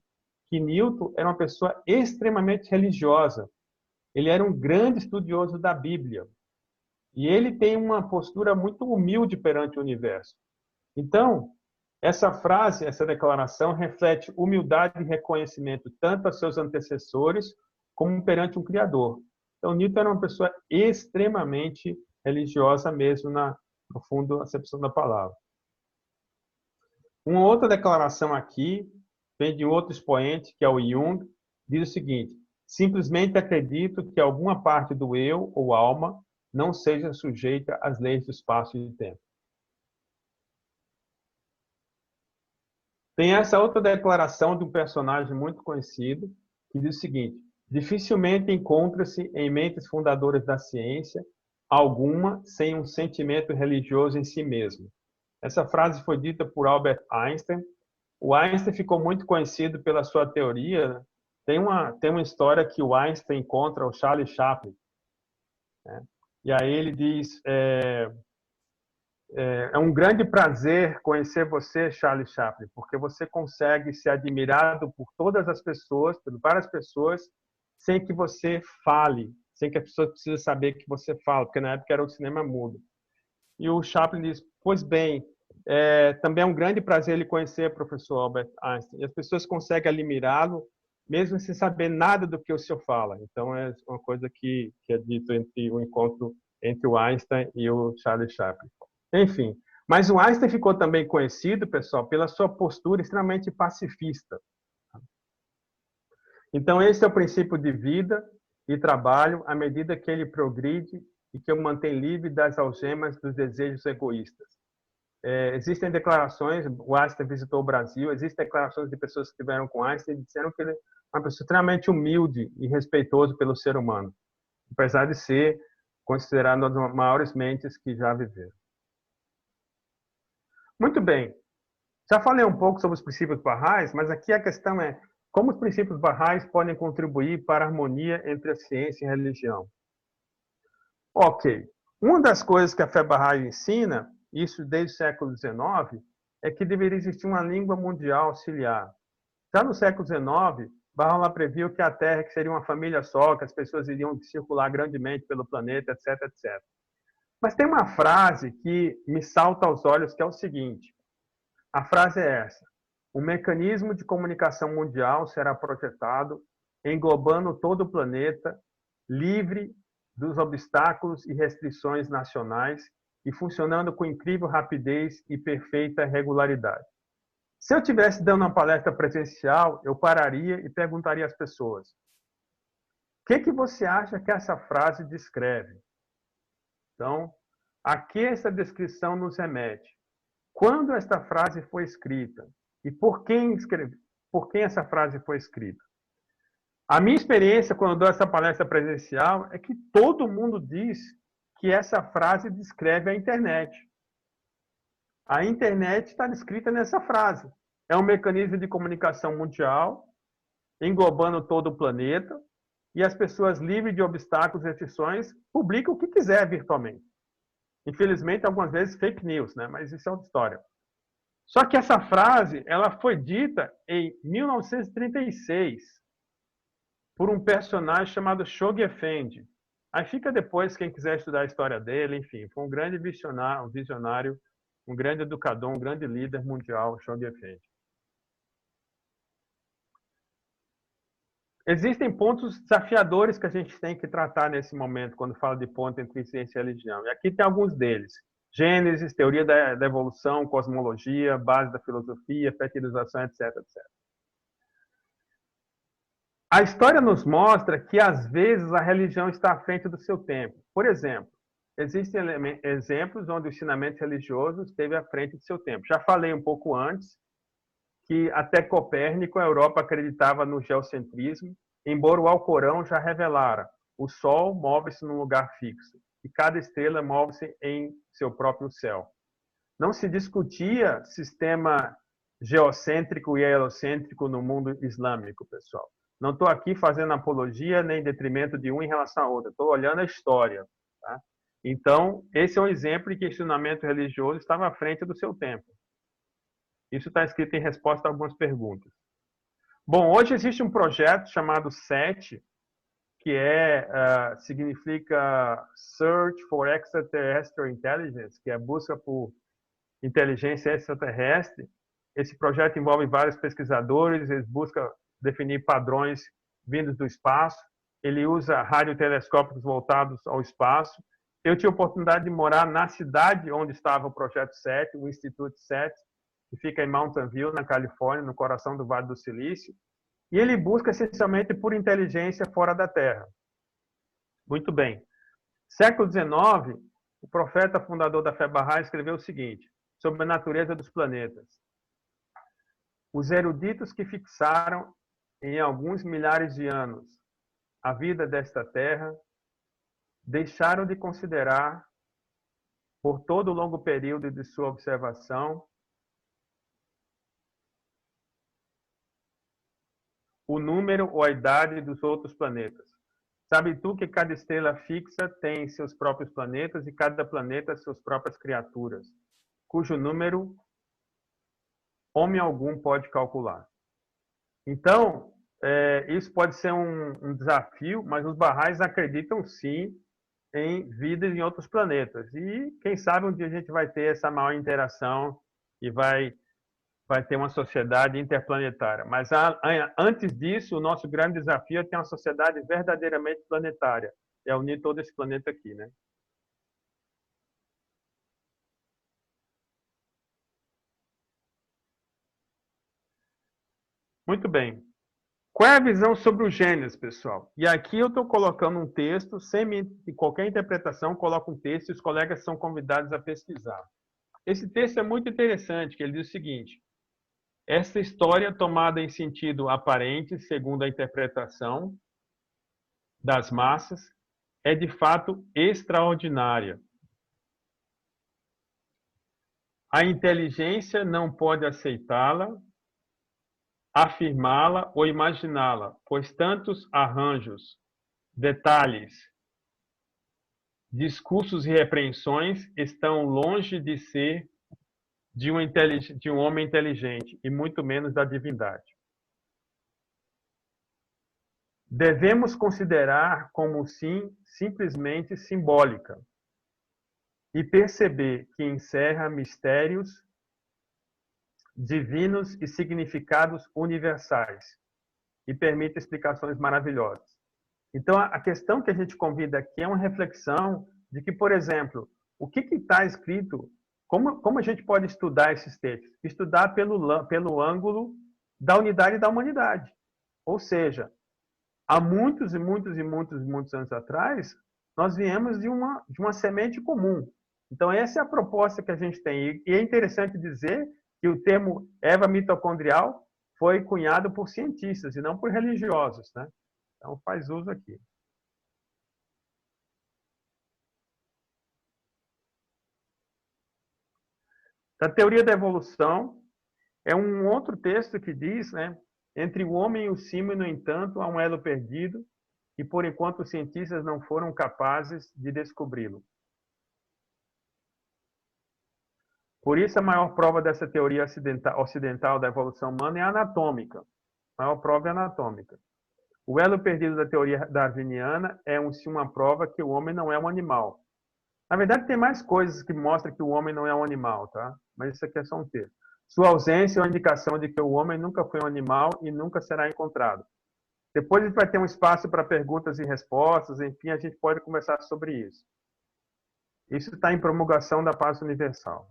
que Newton era uma pessoa extremamente religiosa. Ele era um grande estudioso da Bíblia. E ele tem uma postura muito humilde perante o universo. Então, essa frase, essa declaração, reflete humildade e reconhecimento tanto a seus antecessores como perante um Criador. Então, Newton era uma pessoa extremamente religiosa mesmo, no fundo, acepção da palavra. Uma outra declaração aqui vem de outro expoente, que é o Jung, diz o seguinte: simplesmente acredito que alguma parte do eu ou alma não seja sujeita às leis do espaço e do tempo. Tem essa outra declaração de um personagem muito conhecido, que diz o seguinte: dificilmente encontra-se em mentes fundadoras da ciência alguma sem um sentimento religioso em si mesmo. Essa frase foi dita por Albert Einstein. O Einstein ficou muito conhecido pela sua teoria. Tem uma história que o Einstein encontra o Charlie Chaplin, né? E aí ele diz: é um grande prazer conhecer você, Charlie Chaplin, porque você consegue ser admirado por todas as pessoas, por várias pessoas, sem que você fale, sem que a pessoa precise saber que você fala, porque na época era o cinema mudo. E o Chaplin diz: pois bem, também é um grande prazer lhe conhecer, professor Albert Einstein. E as pessoas conseguem admirá-lo, mesmo sem saber nada do que o senhor fala. Então, é uma coisa que é dito entre o encontro entre o Einstein e o Charlie Chaplin. Enfim, mas o Einstein ficou também conhecido, pessoal, pela sua postura extremamente pacifista. Então, esse é o princípio de vida e trabalho à medida que ele progride e que o mantém livre das algemas dos desejos egoístas. Existem declarações, o Einstein visitou o Brasil, existem declarações de pessoas que estiveram com Einstein e disseram que ele é uma pessoa extremamente humilde e respeitoso pelo ser humano, apesar de ser considerado uma das maiores mentes que já viveram. Muito bem, já falei um pouco sobre os princípios Baha'is, mas aqui a questão é como os princípios Baha'is podem contribuir para a harmonia entre a ciência e a religião. Ok, uma das coisas que a fé Bahá'í ensina, isso desde o século XIX, é que deveria existir uma língua mundial auxiliar. Já no século XIX, Baha'u'lláh previu que a Terra seria uma família só, que as pessoas iriam circular grandemente pelo planeta, etc, etc. Mas tem uma frase que me salta aos olhos, que é o seguinte. A frase é essa: o mecanismo de comunicação mundial será projetado, englobando todo o planeta, livre dos obstáculos e restrições nacionais e funcionando com incrível rapidez e perfeita regularidade. Se eu estivesse dando uma palestra presencial, eu pararia e perguntaria às pessoas: o que você acha que essa frase descreve? Então, a que essa descrição nos remete? Quando esta frase foi escrita? E por quem essa frase foi escrita? A minha experiência, quando eu dou essa palestra presencial, é que todo mundo diz que essa frase descreve a internet. A internet está descrita nessa frase. É um mecanismo de comunicação mundial, englobando todo o planeta, e as pessoas livres de obstáculos e restrições publicam o que quiser virtualmente. Infelizmente, algumas vezes fake news, né? Mas isso é outra história. Só que essa frase, ela foi dita em 1936 por um personagem chamado Shoghi Effendi. Aí fica depois, quem quiser estudar a história dele, enfim, foi um grande visionário, um grande educador, um grande líder mundial, Shoghi Effendi. Existem pontos desafiadores que a gente tem que tratar nesse momento, quando fala de ponto entre ciência e religião. E aqui tem alguns deles. Gênesis, teoria da evolução, cosmologia, base da filosofia, fertilização, etc, etc. A história nos mostra que, às vezes, a religião está à frente do seu tempo. Por exemplo, existem exemplos onde o ensinamento religioso esteve à frente do seu tempo. Já falei um pouco antes que até Copérnico, a Europa acreditava no geocentrismo, embora o Alcorão já revelara: o Sol move-se num lugar fixo e cada estrela move-se em seu próprio céu. Não se discutia sistema geocêntrico e helocêntrico no mundo islâmico, pessoal. Não estou aqui fazendo apologia nem em detrimento de um em relação ao outro. Estou olhando a história. Tá? Então, esse é um exemplo de que o ensinamento religioso estava à frente do seu tempo. Isso está escrito em resposta a algumas perguntas. Bom, hoje existe um projeto chamado SET, que significa Search for Extraterrestrial Intelligence, que é a busca por inteligência extraterrestre. Esse projeto envolve vários pesquisadores, eles buscam definir padrões vindos do espaço. Ele usa radiotelescópios voltados ao espaço. Eu tive a oportunidade de morar na cidade onde estava o Projeto SET, o Instituto SET, que fica em Mountain View, na Califórnia, no coração do Vale do Silício. E ele busca essencialmente por inteligência fora da Terra. Muito bem. Século XIX, o profeta fundador da fé Bahá'í escreveu o seguinte, sobre a natureza dos planetas. Os eruditos que fixaram em alguns milhares de anos a vida desta Terra deixaram de considerar, por todo o longo período de sua observação, o número ou a idade dos outros planetas. Sabe tu que cada estrela fixa tem seus próprios planetas e cada planeta suas próprias criaturas, cujo número homem algum pode calcular. Então, isso pode ser um desafio, mas os Bahá'ís acreditam sim em vidas em outros planetas. E quem sabe um dia a gente vai ter essa maior interação e vai ter uma sociedade interplanetária. Mas antes disso, o nosso grande desafio é ter uma sociedade verdadeiramente planetária. É unir todo esse planeta aqui, né? Muito bem. Qual é a visão sobre os gênios, pessoal? E aqui eu estou colocando um texto, sem qualquer interpretação, coloco um texto e os colegas são convidados a pesquisar. Esse texto é muito interessante, que ele diz o seguinte: essa história tomada em sentido aparente, segundo a interpretação das massas, é de fato extraordinária. A inteligência não pode aceitá-la, afirmá-la ou imaginá-la, pois tantos arranjos, detalhes, discursos e repreensões estão longe de ser de um homem inteligente e muito menos da divindade. Devemos considerar como sim simplesmente simbólica e perceber que encerra mistérios divinos e significados universais e permite explicações maravilhosas. Então, a questão que a gente convida aqui é uma reflexão de que, por exemplo, o que está escrito, como a gente pode estudar esses textos? Estudar pelo ângulo da unidade da humanidade. Ou seja, há muitos anos atrás, nós viemos de uma semente comum. Então, essa é a proposta que a gente tem. E é interessante dizer que o termo erva mitocondrial foi cunhado por cientistas e não por religiosos, né? Então, faz uso aqui. A teoria da evolução é um outro texto que diz, né? Entre o homem e o símio, no entanto, há um elo perdido e, por enquanto, os cientistas não foram capazes de descobri-lo. Por isso, a maior prova dessa teoria ocidental da evolução humana é anatômica. A maior prova é anatômica. O elo perdido da teoria darwiniana é uma prova que o homem não é um animal. Na verdade, tem mais coisas que mostram que o homem não é um animal, tá? Mas isso aqui é só um texto. Sua ausência é uma indicação de que o homem nunca foi um animal e nunca será encontrado. Depois a gente vai ter um espaço para perguntas e respostas, enfim, a gente pode conversar sobre isso. Isso está em Promulgação da Paz Universal.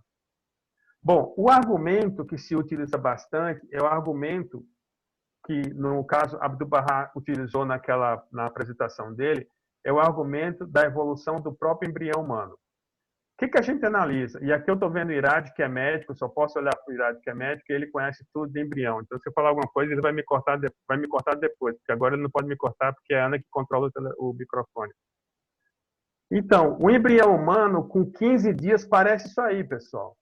Bom, o argumento que se utiliza bastante é o argumento que, no caso, Abdu'l-Bahá utilizou na apresentação dele, é o argumento da evolução do próprio embrião humano. O que a gente analisa? E aqui eu estou vendo o Irad, que é médico, só posso olhar para o Irad, que é médico, e ele conhece tudo de embrião. Então, se eu falar alguma coisa, ele vai me cortar depois, porque agora ele não pode me cortar, porque é a Ana que controla o microfone. Então, o embrião humano, com 15 dias, parece isso aí, pessoal.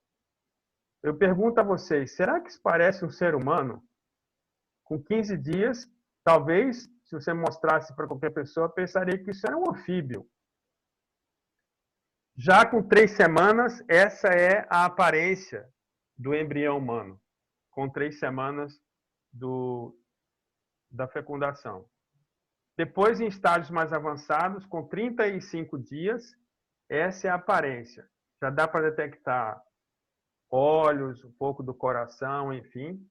Eu pergunto a vocês, será que isso parece um ser humano? Com 15 dias, talvez, se você mostrasse para qualquer pessoa, pensaria que isso era um anfíbio. Já com 3 semanas, essa é a aparência do embrião humano, com 3 semanas da fecundação. Depois, em estágios mais avançados, com 35 dias, essa é a aparência. Já dá para detectar olhos, um pouco do coração, enfim.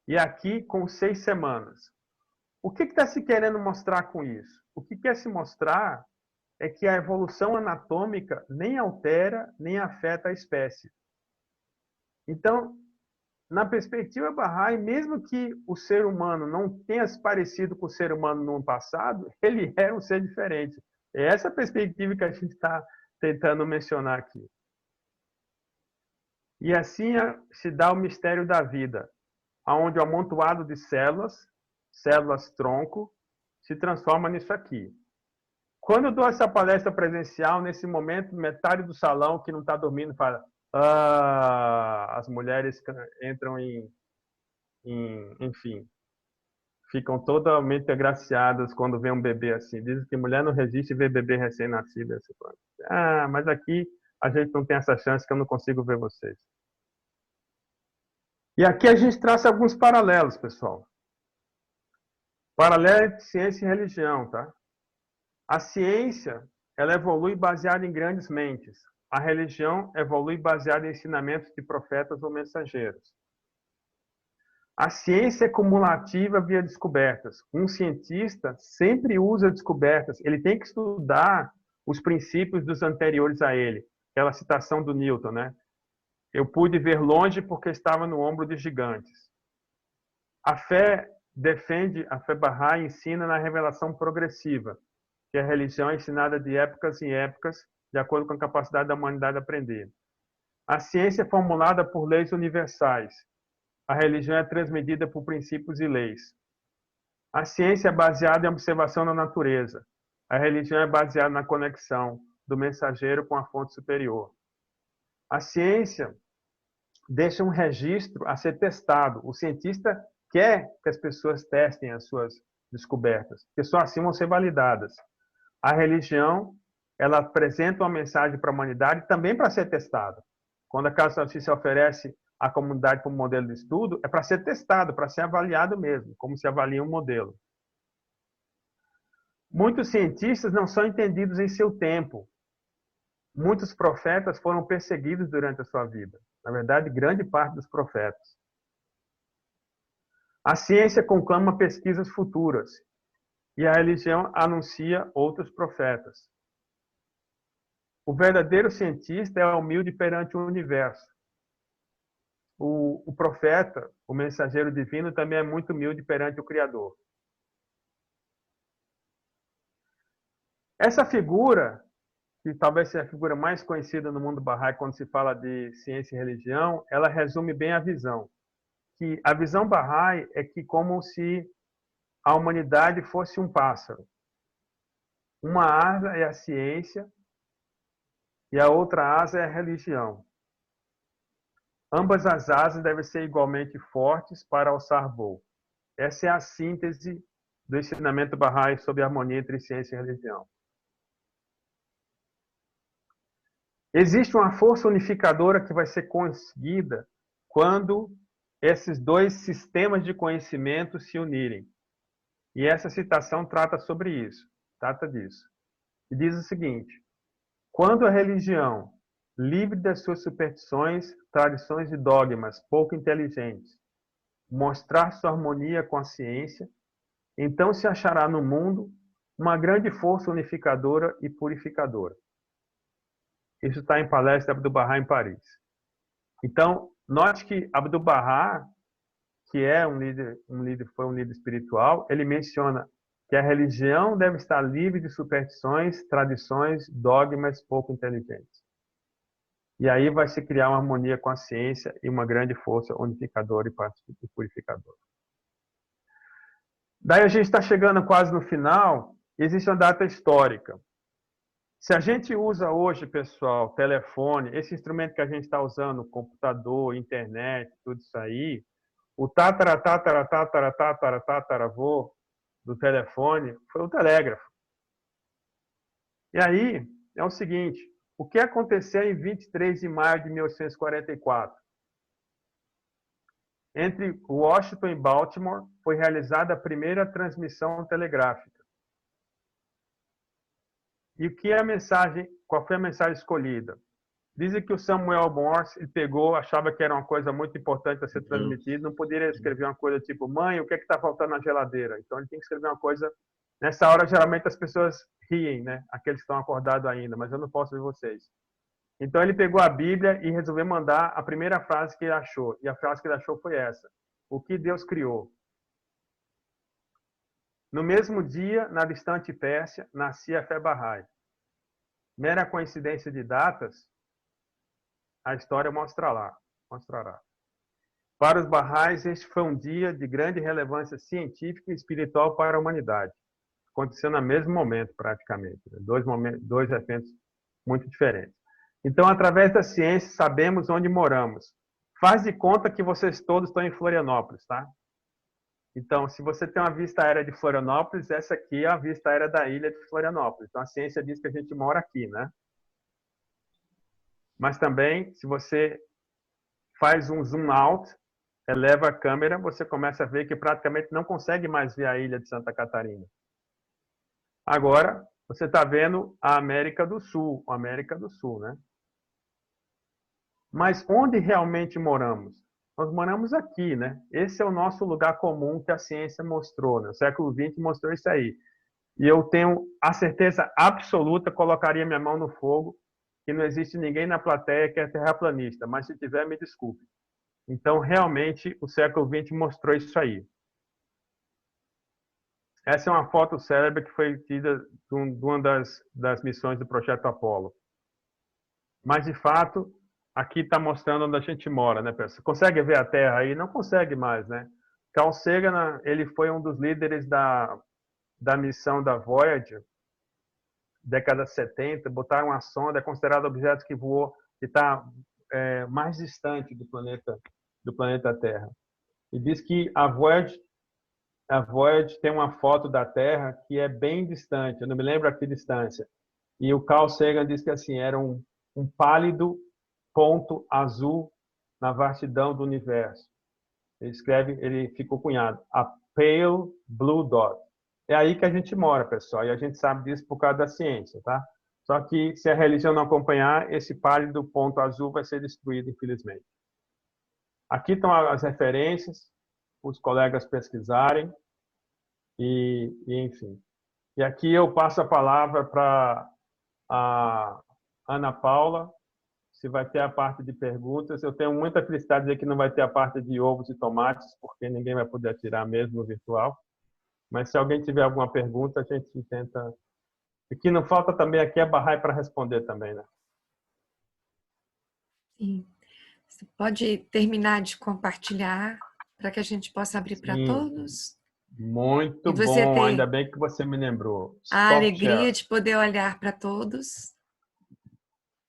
E aqui, com 6 semanas. O que está se querendo mostrar com isso? O que quer se mostrar é que a evolução anatômica nem altera, nem afeta a espécie. Então, na perspectiva Bahá'í, mesmo que o ser humano não tenha se parecido com o ser humano no passado, ele era um ser diferente. É essa perspectiva que a gente está tentando mencionar aqui. E assim se dá o mistério da vida, onde o amontoado de células-tronco, se transforma nisso aqui. Quando eu dou essa palestra presencial, nesse momento, metade do salão que não está dormindo fala: as mulheres entram enfim, ficam totalmente agraciadas quando vê um bebê assim. Dizem que mulher não resiste ver bebê recém-nascido. Mas aqui a gente não tem essa chance que eu não consigo ver vocês. E aqui a gente traça alguns paralelos, pessoal. Paralelo entre ciência e religião, tá? A ciência, ela evolui baseada em grandes mentes. A religião evolui baseada em ensinamentos de profetas ou mensageiros. A ciência é cumulativa via descobertas. Um cientista sempre usa descobertas. Ele tem que estudar os princípios dos anteriores a ele. Aquela citação do Newton, né? Eu pude ver longe porque estava no ombro de gigantes. A fé Bahá'í ensina na revelação progressiva, que a religião é ensinada de épocas em épocas, de acordo com a capacidade da humanidade de aprender. A ciência é formulada por leis universais. A religião é transmitida por princípios e leis. A ciência é baseada em observação da natureza. A religião é baseada na conexão do mensageiro com a fonte superior. A ciência deixa um registro a ser testado. O cientista quer que as pessoas testem as suas descobertas, porque só assim vão ser validadas. A religião, ela apresenta uma mensagem para a humanidade também para ser testada. Quando a Casa Notícia oferece à comunidade como modelo de estudo, é para ser testado, para ser avaliado mesmo, como se avalia um modelo. Muitos cientistas não são entendidos em seu tempo. Muitos profetas foram perseguidos durante a sua vida. Na verdade, grande parte dos profetas. A ciência conclama pesquisas futuras e a religião anuncia outros profetas. O verdadeiro cientista é humilde perante o universo. O profeta, o mensageiro divino, também é muito humilde perante o Criador. Essa figura, que talvez seja a figura mais conhecida no mundo Bahá'í quando se fala de ciência e religião, ela resume bem a visão. Que a visão Bahá'í é que como se a humanidade fosse um pássaro. Uma asa é a ciência e a outra asa é a religião. Ambas as asas devem ser igualmente fortes para alçar voo. Essa é a síntese do ensinamento Bahá'í sobre a harmonia entre ciência e religião. Existe uma força unificadora que vai ser conseguida quando esses dois sistemas de conhecimento se unirem. E essa citação trata sobre isso, trata disso. E diz o seguinte: quando a religião, livre das suas superstições, tradições e dogmas pouco inteligentes, mostrar sua harmonia com a ciência, então se achará no mundo uma grande força unificadora e purificadora. Isso está em palestra de Abdu'l-Bahá em Paris. Então, note que Abdu'l-Bahá, que é foi um líder espiritual, ele menciona que a religião deve estar livre de superstições, tradições, dogmas pouco inteligentes. E aí vai se criar uma harmonia com a ciência e uma grande força unificadora e purificadora. Daí a gente está chegando quase no final. Existe uma data histórica. Se a gente usa hoje, pessoal, telefone, esse instrumento que a gente está usando, computador, internet, tudo isso aí, o tataravô do telefone foi o telégrafo. E aí é o seguinte, o que aconteceu em 23 de maio de 1844? Entre Washington e Baltimore foi realizada a primeira transmissão telegráfica. E o que é a mensagem? Qual foi a mensagem escolhida? Dizem que o Samuel Morse pegou, achava que era uma coisa muito importante a ser transmitida, não poderia escrever uma coisa tipo, mãe, o que é que está faltando na geladeira? Então ele tem que escrever uma coisa. Nessa hora, geralmente as pessoas riem, né? Aqueles que estão acordados ainda, mas eu não posso ver vocês. Então ele pegou a Bíblia e resolveu mandar a primeira frase que ele achou. E a frase que ele achou foi essa: o que Deus criou. No mesmo dia, na distante Pérsia, nascia a fé Bahá'í. Mera coincidência de datas, a história mostrará. Para os Bahá'ís, este foi um dia de grande relevância científica e espiritual para a humanidade. Aconteceu no mesmo momento, praticamente. Dois eventos muito diferentes. Então, através da ciência, sabemos onde moramos. Faz de conta que vocês todos estão em Florianópolis, tá? Então, se você tem uma vista aérea de Florianópolis, essa aqui é a vista aérea da ilha de Florianópolis. Então, a ciência diz que a gente mora aqui, né? Mas também, se você faz um zoom out, eleva a câmera, você começa a ver que praticamente não consegue mais ver a ilha de Santa Catarina. Agora, você está vendo a América do Sul, né? Mas onde realmente moramos? Nós moramos aqui, né? Esse é o nosso lugar comum que a ciência mostrou, né? O século XX mostrou isso aí. E eu tenho a certeza absoluta, colocaria minha mão no fogo, que não existe ninguém na plateia que é terraplanista, mas se tiver, me desculpe. Então, realmente, o século XX mostrou isso aí. Essa é uma foto célebre que foi tida de uma das missões do Projeto Apollo. Mas, de fato, aqui está mostrando onde a gente mora, né, pessoal? Consegue ver a Terra aí? Não consegue mais, né? Carl Sagan, ele foi um dos líderes da missão da Voyager, década 70, botaram uma sonda, é considerado objeto que voou, que está mais distante do planeta Terra. E diz que a Voyager tem uma foto da Terra que é bem distante, eu não me lembro a que distância. E o Carl Sagan diz que assim, era um pálido ponto azul na vastidão do universo. Ele ficou cunhado, a pale blue dot. É aí que a gente mora, pessoal, e a gente sabe disso por causa da ciência, tá? Só que se a religião não acompanhar, esse pálido ponto azul vai ser destruído, infelizmente. Aqui estão as referências, os colegas pesquisarem, e enfim. E aqui eu passo a palavra para a Ana Paula, se vai ter a parte de perguntas. Eu tenho muita felicidade de dizer que não vai ter a parte de ovos e tomates, porque ninguém vai poder atirar mesmo no virtual. Mas se alguém tiver alguma pergunta, a gente tenta. O que não falta também aqui é Bahá'í para responder também, né? Sim. Você pode terminar de compartilhar para que a gente possa abrir para todos? Muito e você bom, ter ainda bem que você me lembrou. a alegria de poder olhar para todos.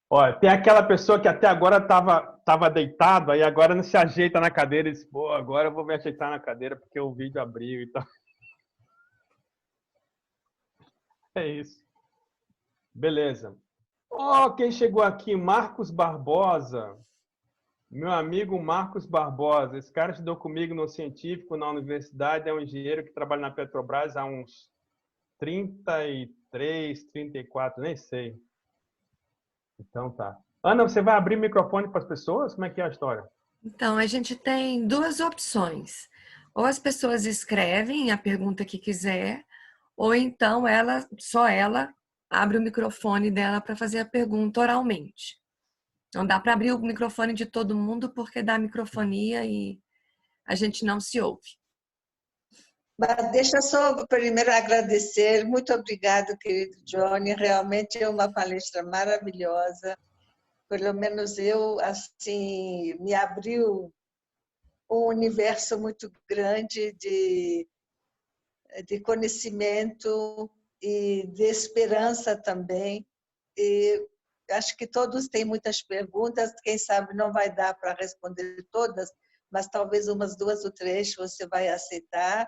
Olha, tem aquela pessoa que até agora estava deitado, aí agora não se ajeita na cadeira e diz, pô, agora eu vou me ajeitar na cadeira porque o vídeo abriu e tal. É isso. Beleza. Quem chegou aqui? Marcos Barbosa. Meu amigo Marcos Barbosa. Esse cara estudou comigo no científico, na universidade, é um engenheiro que trabalha na Petrobras há uns 33, 34, nem sei. Então tá. Ana, você vai abrir o microfone para as pessoas? Como é que é a história? Então, a gente tem duas opções. Ou as pessoas escrevem a pergunta que quiser, ou então só ela abre o microfone dela para fazer a pergunta oralmente. Não dá para abrir o microfone de todo mundo porque dá microfonia e a gente não se ouve. Mas deixa só primeiro agradecer. Muito obrigado, querido Johnny. Realmente é uma palestra maravilhosa. Pelo menos eu, assim, me abriu um universo muito grande de conhecimento e de esperança também. e acho que todos têm muitas perguntas, quem sabe não vai dar para responder todas, mas talvez umas 2 ou 3 você vai aceitar,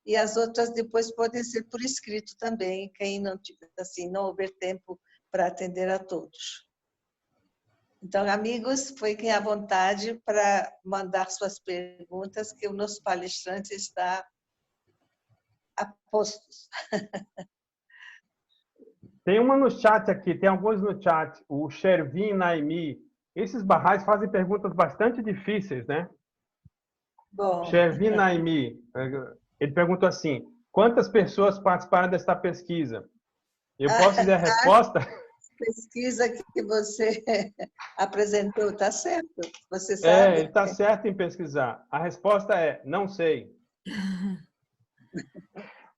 e as outras depois podem ser por escrito também, quem não tiver, assim, não houver tempo para atender a todos. Então, amigos, fiquem à vontade para mandar suas perguntas, que o nosso palestrante está a postos. Tem uma no chat aqui, tem alguns no chat. O Shervin Naimi. Esses barrais fazem perguntas bastante difíceis, né? Bom, Shervin Naimi, ele perguntou assim: quantas pessoas participaram desta pesquisa? Eu posso dizer a resposta? pesquisa que você apresentou, está certo? Você sabe? Ele está certo em pesquisar. A resposta é: não sei.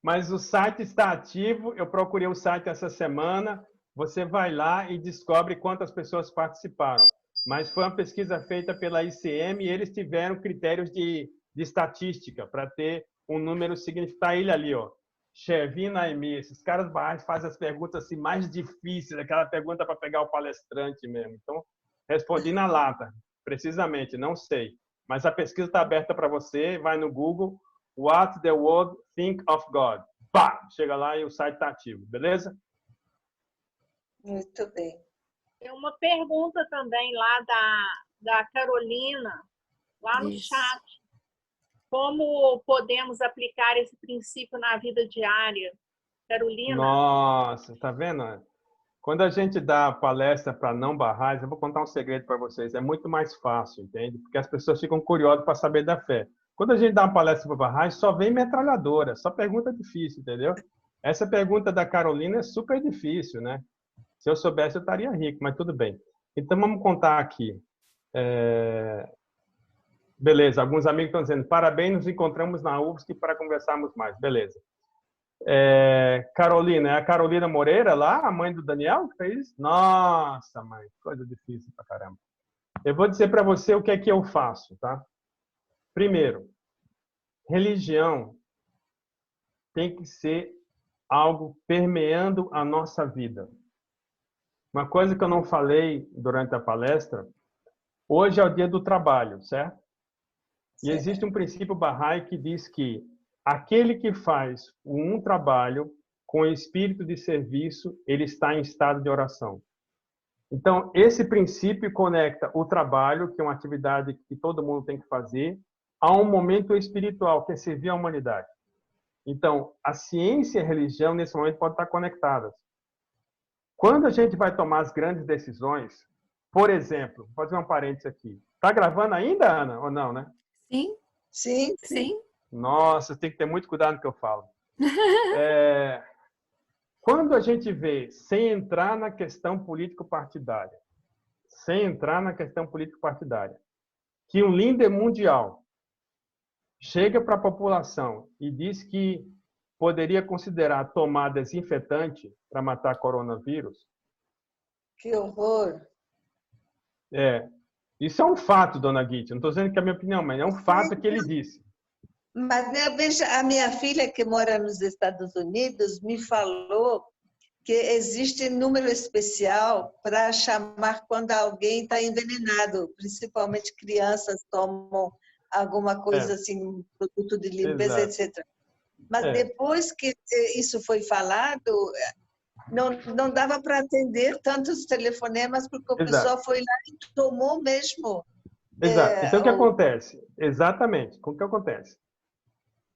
Mas o site está ativo. Eu procurei o site essa semana. Você vai lá e descobre quantas pessoas participaram. Mas foi uma pesquisa feita pela ICM e eles tiveram critérios de estatística para ter um número significativo. Tá ele ali, ó. Shervin Naimi. Esses caras barrais fazem as perguntas assim, mais difíceis, aquela pergunta para pegar o palestrante mesmo. Então, respondi na lata. Precisamente, não sei. Mas a pesquisa está aberta para você. Vai no Google. What the world think of God. Pá! Chega lá e o site está ativo, beleza? Muito bem. Tem uma pergunta também lá da Carolina, lá no chat. Como podemos aplicar esse princípio na vida diária? Carolina? Nossa, tá vendo? Quando a gente dá palestra para não barrais, eu vou contar um segredo para vocês. É muito mais fácil, entende? Porque as pessoas ficam curiosas para saber da fé. Quando a gente dá uma palestra para barrais, só vem metralhadora, só pergunta difícil, entendeu? Essa pergunta da Carolina é super difícil, né? Se eu soubesse, eu estaria rico, mas tudo bem. Então, vamos contar aqui. Beleza, alguns amigos estão dizendo, parabéns, nos encontramos na UFSC para conversarmos mais. Beleza. Carolina, é a Carolina Moreira lá, a mãe do Daniel que fez? Nossa, mãe, coisa difícil pra caramba. Eu vou dizer para você o que é que eu faço, tá? Primeiro, religião tem que ser algo permeando a nossa vida. Uma coisa que eu não falei durante a palestra, hoje é o dia do trabalho, certo? E existe um princípio Bahá'í que diz que aquele que faz um trabalho com espírito de serviço, ele está em estado de oração. Então, esse princípio conecta o trabalho, que é uma atividade que todo mundo tem que fazer, a um momento espiritual, que é servir a humanidade. Então, a ciência e a religião, nesse momento, podem estar conectadas. Quando a gente vai tomar as grandes decisões, por exemplo, vou fazer um parênteses aqui. Está gravando ainda, Ana, ou não, né? Sim. Sim, Sim. Nossa, tem que ter muito cuidado no que eu falo. Quando a gente vê, sem entrar na questão político-partidária, que um líder mundial chega para a população e diz que poderia considerar tomar desinfetante para matar coronavírus. que horror. Isso é um fato, dona Guite. Não estou dizendo que é a minha opinião, mas é um fato que ele disse. Mas veja, a minha filha que mora nos Estados Unidos me falou que existe número especial para chamar quando alguém está envenenado, principalmente crianças tomam alguma coisa assim, produto de limpeza, etc. Mas depois que isso foi falado, não dava para atender tantos telefonemas, porque o pessoal foi lá e tomou mesmo. Exato. Então, o que acontece? Exatamente. O que acontece?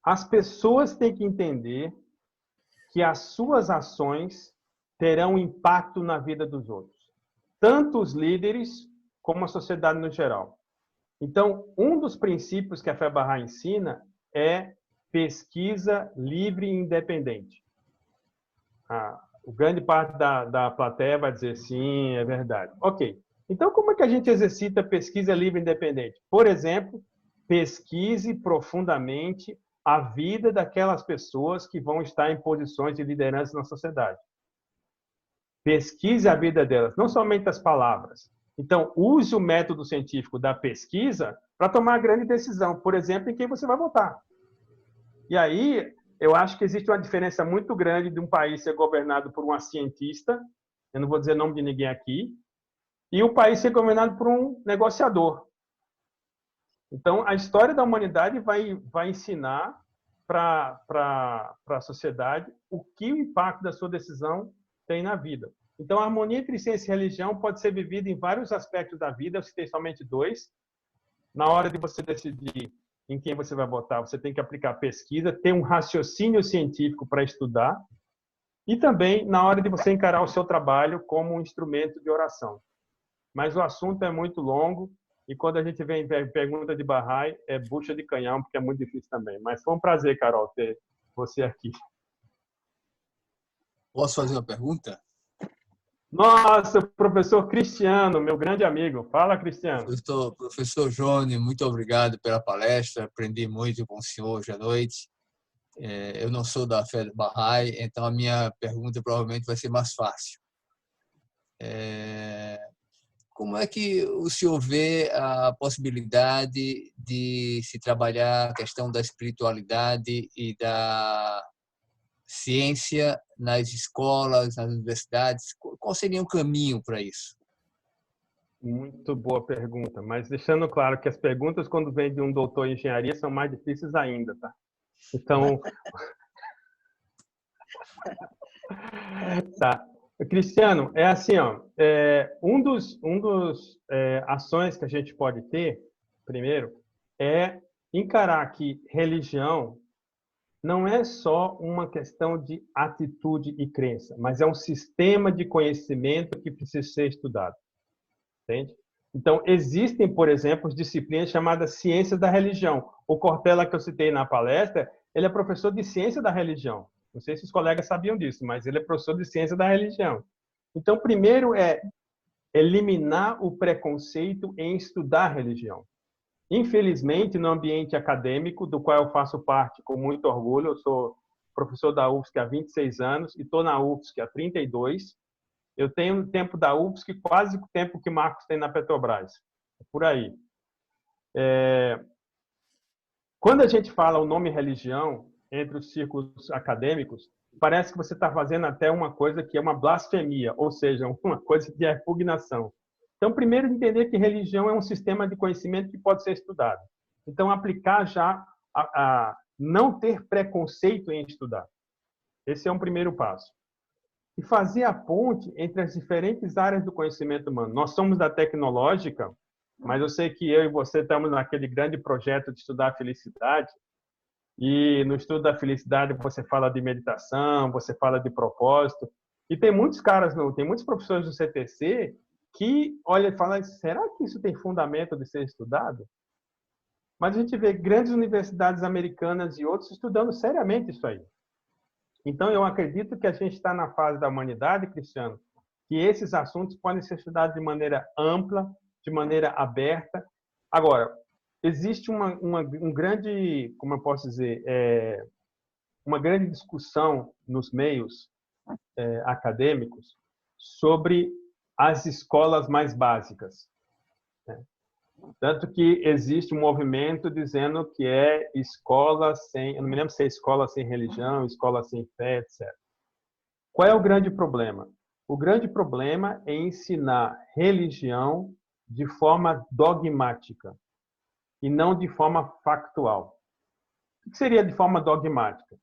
As pessoas têm que entender que as suas ações terão impacto na vida dos outros. Tanto os líderes, como a sociedade no geral. Então, um dos princípios que a Fé Bahá'í ensina é pesquisa livre e independente. O grande parte da plateia vai dizer sim, é verdade. Ok. Então, como é que a gente exercita pesquisa livre e independente? Por exemplo, pesquise profundamente a vida daquelas pessoas que vão estar em posições de liderança na sociedade. Pesquise a vida delas, não somente as palavras. Então, use o método científico da pesquisa para tomar a grande decisão, por exemplo, em quem você vai votar. E aí, eu acho que existe uma diferença muito grande de um país ser governado por uma cientista eu não vou dizer o nome de ninguém aqui, e o país ser governado por um negociador. Então, a história da humanidade vai ensinar para a sociedade o que o impacto da sua decisão tem na vida. Então, a harmonia entre ciência e religião pode ser vivida em vários aspectos da vida. Eu citei somente dois. Na hora de você decidir em quem você vai votar, você tem que aplicar pesquisa, ter um raciocínio científico para estudar, e também na hora de você encarar o seu trabalho como um instrumento de oração. Mas o assunto é muito longo, e quando a gente vem pergunta de Bahá'í, é bucha de canhão, porque é muito difícil também. Mas foi um prazer, Carol, ter você aqui. Posso fazer uma pergunta? Nossa, professor Cristiano, meu grande amigo. Fala, Cristiano. Professor Johnny, muito obrigado pela palestra. Aprendi muito com o senhor hoje à noite. Eu não sou da fé do Bahá'í, então a minha pergunta provavelmente vai ser mais fácil. Como é que o senhor vê a possibilidade de se trabalhar a questão da espiritualidade e da ciência nas escolas, nas universidades? Qual seria o caminho para isso? Muito boa pergunta, mas deixando claro que as perguntas, quando vêm de um doutor em engenharia, são mais difíceis ainda, tá? Então, tá. Cristiano, é assim, ó, um dos ações que a gente pode ter, primeiro, é encarar que religião não é só uma questão de atitude e crença, mas é um sistema de conhecimento que precisa ser estudado. Entende? Então, existem, por exemplo, disciplinas chamadas ciências da religião. O Cortella, que eu citei na palestra, ele é professor de ciência da religião. Não sei se os colegas sabiam disso, mas ele é professor de ciência da religião. Então, primeiro é eliminar o preconceito em estudar religião. Infelizmente, no ambiente acadêmico, do qual eu faço parte com muito orgulho, eu sou professor da UFSC há 26 anos e estou na UFSC há 32. Eu tenho o tempo da UFSC quase o tempo que Marcos tem na Petrobras. Por aí. Quando a gente fala o nome religião entre os círculos acadêmicos, parece que você está fazendo até uma coisa que é uma blasfemia, ou seja, uma coisa de repugnação. Então, primeiro, entender que religião é um sistema de conhecimento que pode ser estudado. Então, aplicar já a não ter preconceito em estudar. Esse é um primeiro passo. E fazer a ponte entre as diferentes áreas do conhecimento humano. Nós somos da tecnológica, mas eu sei que eu e você estamos naquele grande projeto de estudar a felicidade. E no estudo da felicidade você fala de meditação, você fala de propósito. E tem muitos caras, tem muitos professores do CTC que olham e falam, será que isso tem fundamento de ser estudado? Mas a gente vê grandes universidades americanas e outros estudando seriamente isso aí. Então, eu acredito que a gente está na fase da humanidade, Cristiano, que esses assuntos podem ser estudados de maneira ampla, de maneira aberta. Agora, existe um grande, como eu posso dizer, uma grande discussão nos meios acadêmicos sobre as escolas mais básicas. Tanto que existe um movimento dizendo que é escola sem, eu não me lembro se é escola sem religião, escola sem fé, etc. Qual é o grande problema? O grande problema é ensinar religião de forma dogmática e não de forma factual. O que seria de forma dogmática?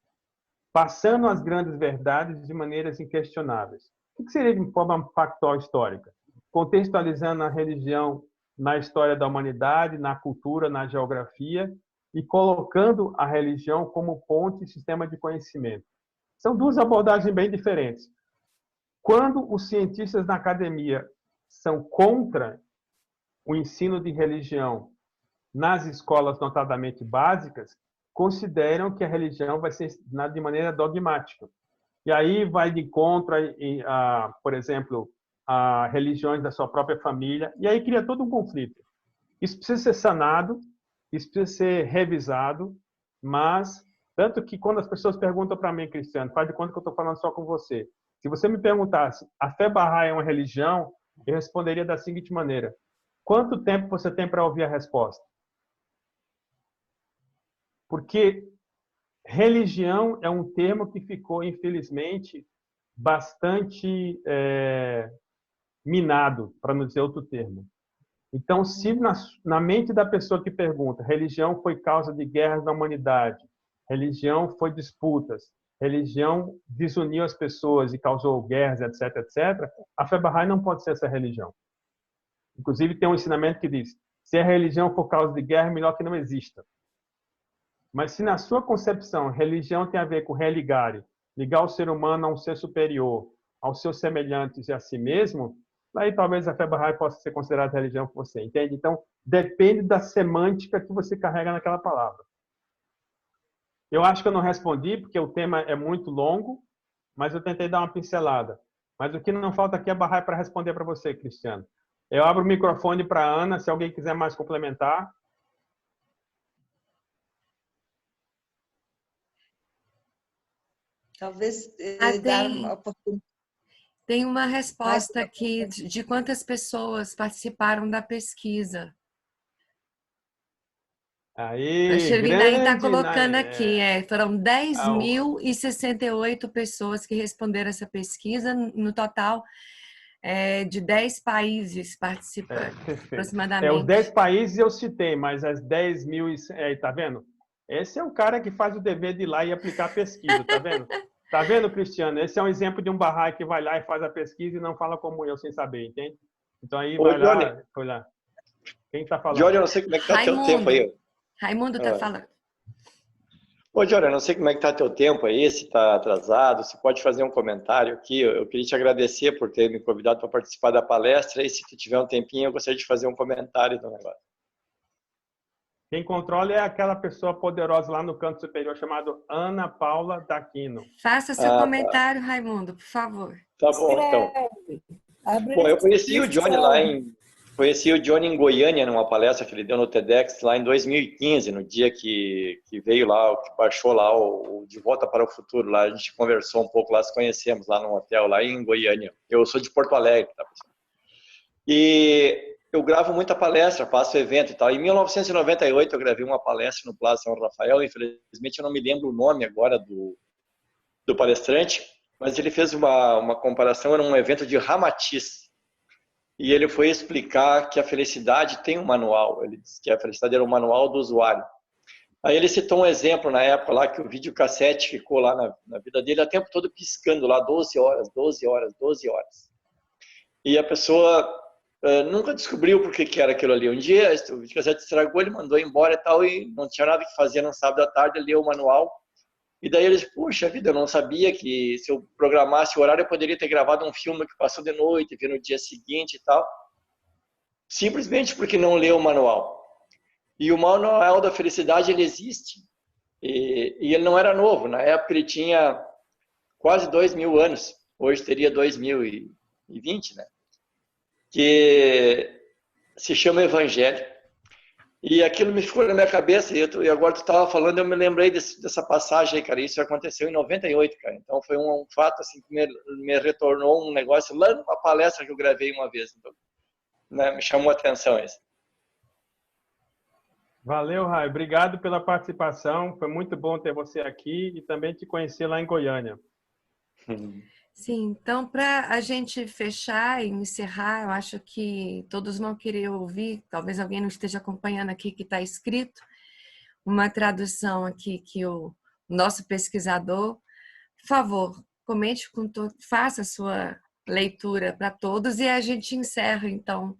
Passando as grandes verdades de maneiras inquestionáveis. O que seria de forma factual histórica? Contextualizando a religião na história da humanidade, na cultura, na geografia e colocando a religião como ponte e sistema de conhecimento. São duas abordagens bem diferentes. Quando os cientistas na academia são contra o ensino de religião nas escolas notadamente básicas, consideram que a religião vai ser ensinada de maneira dogmática. E aí vai de encontro, por exemplo, a religiões da sua própria família, e aí cria todo um conflito. Isso precisa ser sanado, isso precisa ser revisado, mas, tanto que quando as pessoas perguntam para mim, Cristiano, faz de conta que eu estou falando só com você. Se você me perguntasse, a fé Bahá'í é uma religião? Eu responderia da seguinte maneira: quanto tempo você tem para ouvir a resposta? Porque religião é um termo que ficou, infelizmente, bastante minado, para não dizer outro termo. Então, se na mente da pessoa que pergunta, religião foi causa de guerras na humanidade, religião foi disputas, religião desuniu as pessoas e causou guerras, etc., etc., a fé Bahá'í não pode ser essa religião. Inclusive, tem um ensinamento que diz, se a religião for causa de guerra, é melhor que não exista. Mas se na sua concepção, religião tem a ver com religare, ligar o ser humano a um ser superior, aos seus semelhantes e a si mesmo, aí talvez a fé Bahá'í possa ser considerada religião por você, entende? Então, depende da semântica que você carrega naquela palavra. Eu acho que eu não respondi, porque o tema é muito longo, mas eu tentei dar uma pincelada. Mas o que não falta aqui é Bahá'í para responder para você, Cristiano. Eu abro o microfone para a Ana, se alguém quiser mais complementar. Talvez dar uma oportunidade. Tem uma resposta aqui de quantas pessoas participaram da pesquisa. Aí, A Shervindaí está grande, colocando aqui, foram 10.068 pessoas que responderam essa pesquisa, no total de 10 países participantes, aproximadamente. Os 10 países eu citei, mas as 10 mil, tá vendo? Esse é o cara que faz o dever de ir lá e aplicar a pesquisa, tá vendo? Tá vendo, Cristiano? Esse é um exemplo de um Bahá'í que vai lá e faz a pesquisa e não fala como eu, sem saber, entende? Então aí vai lá, foi lá. Quem tá falando? Johnny, eu não sei como é que tá teu tempo aí. Raimundo tá falando. Ô, Johnny, eu não sei como é que tá teu tempo aí, se tá atrasado, se pode fazer um comentário aqui. Eu queria te agradecer por ter me convidado para participar da palestra e se tu tiver um tempinho, eu gostaria de fazer um comentário do negócio. Quem controla é aquela pessoa poderosa lá no canto superior, chamada Ana Paula Daquino. Faça seu comentário, Raimundo, por favor. Tá bom, então. Bom, eu conheci o Johnny Conheci o Johnny em Goiânia, numa palestra que ele deu no TEDx lá em 2015, no dia que veio lá, que baixou lá o De Volta para o Futuro. Lá a gente conversou um pouco lá, se conhecemos lá no hotel, lá em Goiânia. Eu sou de Porto Alegre, tá, pessoal? E eu gravo muita palestra, faço evento e tal. Em 1998 eu gravei uma palestra no Plaza São Rafael, infelizmente eu não me lembro o nome agora do palestrante, mas ele fez uma comparação, era um evento de Ramatiz. E ele foi explicar que a felicidade tem um manual. Ele disse que a felicidade era o manual do usuário. Aí ele citou um exemplo na época lá, que o videocassete ficou lá na vida dele o tempo todo piscando lá, 12 horas, 12 horas, 12 horas. E a pessoa nunca descobriu por que era aquilo ali. Um dia o videocassete estragou, ele mandou embora e tal, e não tinha nada que fazer no sábado à tarde, ele leu o manual. E daí ele disse, puxa vida, eu não sabia que se eu programasse o horário eu poderia ter gravado um filme que passou de noite, ver no dia seguinte e tal. Simplesmente porque não leu o manual. E o manual da felicidade, ele existe. E ele não era novo. Na época ele tinha quase 2.000 anos. Hoje teria 2020, né? Que se chama Evangelho. E aquilo me ficou na minha cabeça, e agora tu estava falando, eu me lembrei dessa passagem aí, cara. Isso aconteceu em 98, cara. Então foi um fato assim que me retornou um negócio lá numa palestra que eu gravei uma vez. Então, né, me chamou a atenção isso. Valeu, Rai. Obrigado pela participação. Foi muito bom ter você aqui e também te conhecer lá em Goiânia. Sim, então, para a gente fechar e encerrar, eu acho que todos vão querer ouvir, talvez alguém não esteja acompanhando aqui que está escrito, uma tradução aqui que o nosso pesquisador, por favor, comente com faça a sua leitura para todos e a gente encerra, então,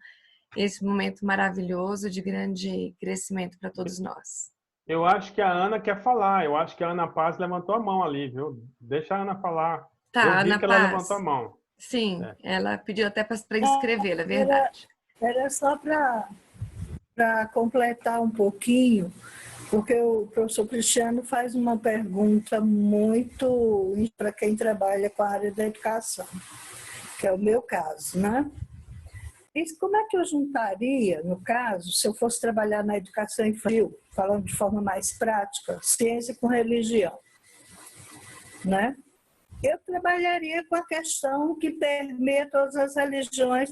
esse momento maravilhoso de grande crescimento para todos nós. Eu acho que a Ana quer falar, eu acho que a Ana Paz levantou a mão ali, viu? Deixa a Ana falar. Tá, eu vi Ana que Paz. Ela levantou a mão. Sim, ela pediu até para inscrever, é verdade. Era só para completar um pouquinho, porque o professor Cristiano faz uma pergunta muito para quem trabalha com a área da educação, que é o meu caso, né? E como é que eu juntaria, no caso, se eu fosse trabalhar na educação infantil, falando de forma mais prática, ciência com religião, né? Eu trabalharia com a questão que permeia todas as religiões,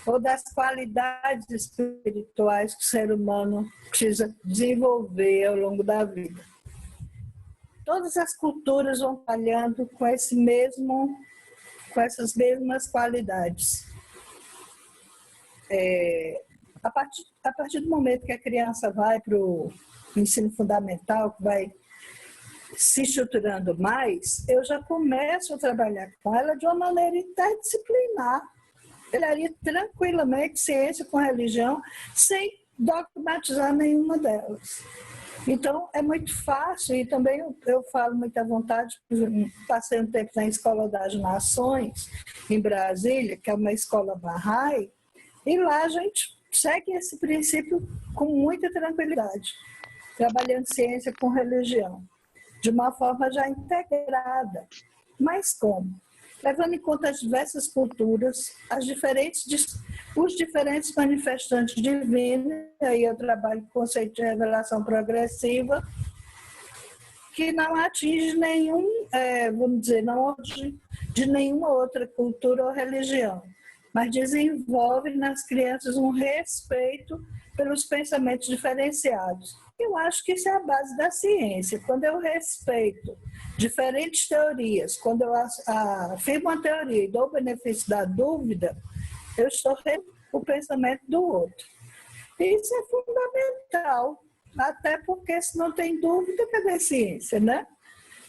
ou das qualidades espirituais que o ser humano precisa desenvolver ao longo da vida. todas as culturas vão trabalhando com essas mesmas qualidades. A partir do momento que a criança vai para o ensino fundamental, que vai se estruturando mais, eu já começo a trabalhar com ela de uma maneira interdisciplinar. Ele haria tranquilamente ciência com religião, sem dogmatizar nenhuma delas. Então, é muito fácil, e também eu falo muito à vontade, passei um tempo na Escola das Nações, em Brasília, que é uma escola Bahá'í, e lá a gente segue esse princípio com muita tranquilidade, trabalhando ciência com religião, de uma forma já integrada. Mas como? Levando em conta as diversas culturas, os diferentes manifestantes divinos, aí eu trabalho com o conceito de revelação progressiva, que não atinge nenhum, vamos dizer, não de nenhuma outra cultura ou religião, mas desenvolve nas crianças um respeito pelos pensamentos diferenciados. Eu acho que isso é a base da ciência. Quando eu respeito diferentes teorias, quando eu afirmo uma teoria e dou o benefício da dúvida, eu estou respeitando o pensamento do outro. Isso é fundamental, até porque se não tem dúvida, cadê a ciência, né?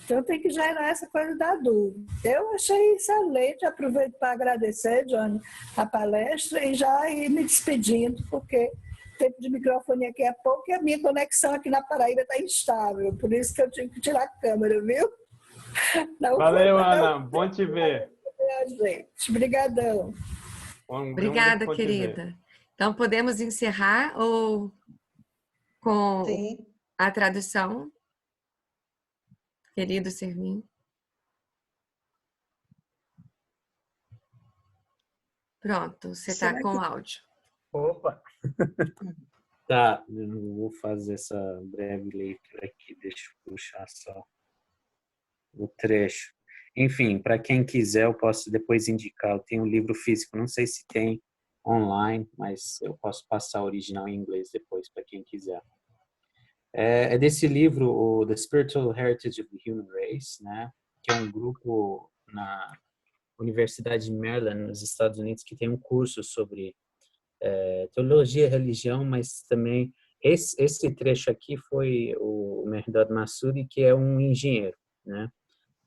Então tem que gerar essa coisa da dúvida. Eu achei excelente, aproveito para agradecer, Johnny, a palestra e já ir me despedindo, porque tempo de microfone aqui é pouco e a minha conexão aqui na Paraíba está instável, por isso que eu tive que tirar a câmera, viu? Não, valeu, Ana, bom te ver. Gente, obrigadão. Obrigada, querida. Então, podemos encerrar com Sim. a tradução? Querido Servinho. Pronto, você está com áudio. Opa! Tá, eu vou fazer essa breve leitura aqui, deixa eu puxar só o trecho. Enfim, para quem quiser, eu posso depois indicar, eu tenho um livro físico, não sei se tem online, mas eu posso passar o original em inglês depois, para quem quiser. É desse livro, o The Spiritual Heritage of the Human Race, né? Que é um grupo na Universidade de Maryland, nos Estados Unidos, que tem um curso sobre teologia e religião, mas também esse trecho aqui foi o Mehrdad Massoudi, que é um engenheiro, né?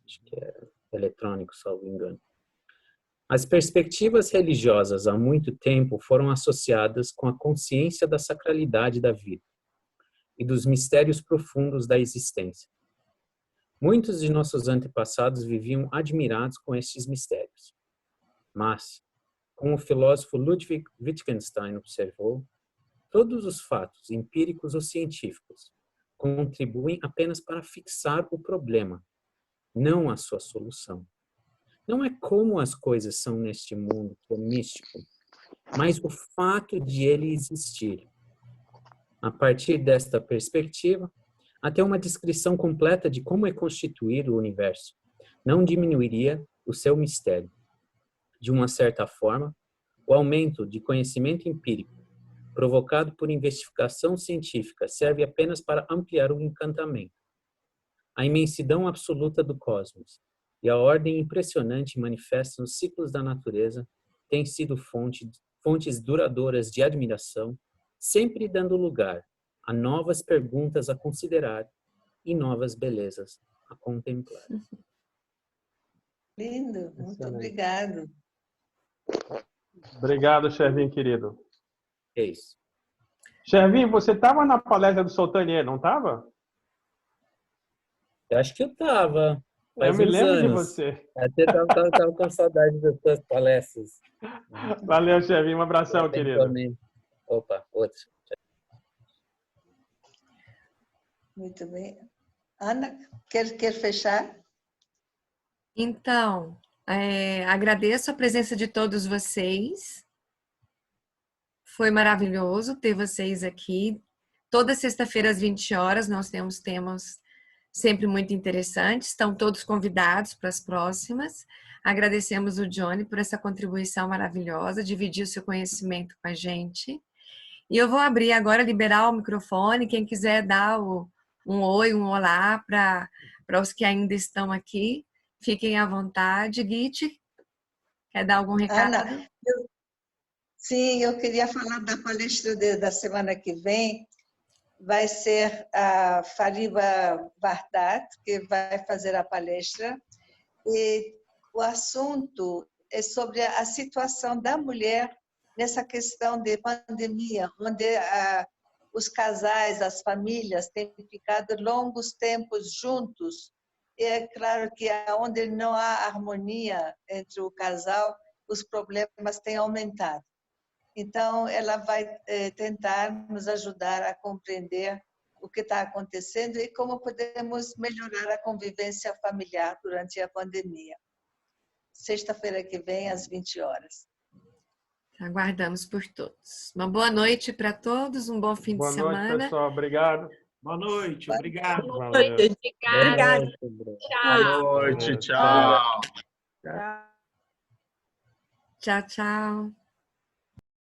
Acho que é eletrônico, salvo engano. As perspectivas religiosas há muito tempo foram associadas com a consciência da sacralidade da vida e dos mistérios profundos da existência. Muitos de nossos antepassados viviam admirados com estes mistérios. Mas, como o filósofo Ludwig Wittgenstein observou, todos os fatos, empíricos ou científicos, contribuem apenas para fixar o problema, não a sua solução. Não é como as coisas são neste mundo que é místico, mas o fato de ele existir. A partir desta perspectiva, até uma descrição completa de como é constituído o universo não diminuiria o seu mistério. De uma certa forma, o aumento de conhecimento empírico provocado por investigação científica serve apenas para ampliar o encantamento. A imensidão absoluta do cosmos e a ordem impressionante manifesta nos ciclos da natureza têm sido fontes duradouras de admiração, sempre dando lugar a novas perguntas a considerar e novas belezas a contemplar. Lindo, muito obrigado. Obrigado, Chervin, querido. É isso. Chervin, você estava na palestra do Soltanier, não estava? Eu acho que eu estava. Eu me lembro de você. Até estava com saudade das suas palestras. Valeu, Chervin. Um abração, querido. Opa, outro. Muito bem. Ana, quer fechar? Então, agradeço a presença de todos vocês. Foi maravilhoso ter vocês aqui. Toda sexta-feira às 20 horas nós temos temas sempre muito interessantes. Estão todos convidados para as próximas. Agradecemos o Johnny por essa contribuição maravilhosa, dividir o seu conhecimento com a gente. E eu vou abrir agora, liberar o microfone. Quem quiser dar um oi, um olá para Para os que ainda estão aqui, fiquem à vontade. Guite, quer dar algum recado? Ana, sim, eu queria falar da palestra da semana que vem. Vai ser a Fariba Vardat, que vai fazer a palestra. E o assunto é sobre a situação da mulher nessa questão de pandemia, onde os casais, as famílias têm ficado longos tempos juntos. E é claro que onde não há harmonia entre o casal, os problemas têm aumentado. Então, ela vai tentar nos ajudar a compreender o que está acontecendo e como podemos melhorar a convivência familiar durante a pandemia. Sexta-feira que vem, às 20 horas. Aguardamos por todos. Uma boa noite para todos, um bom fim de semana. Boa noite, pessoal. Obrigado. Boa noite, obrigado. Boa noite, obrigada. Tchau. Boa noite, tchau. Tchau, tchau.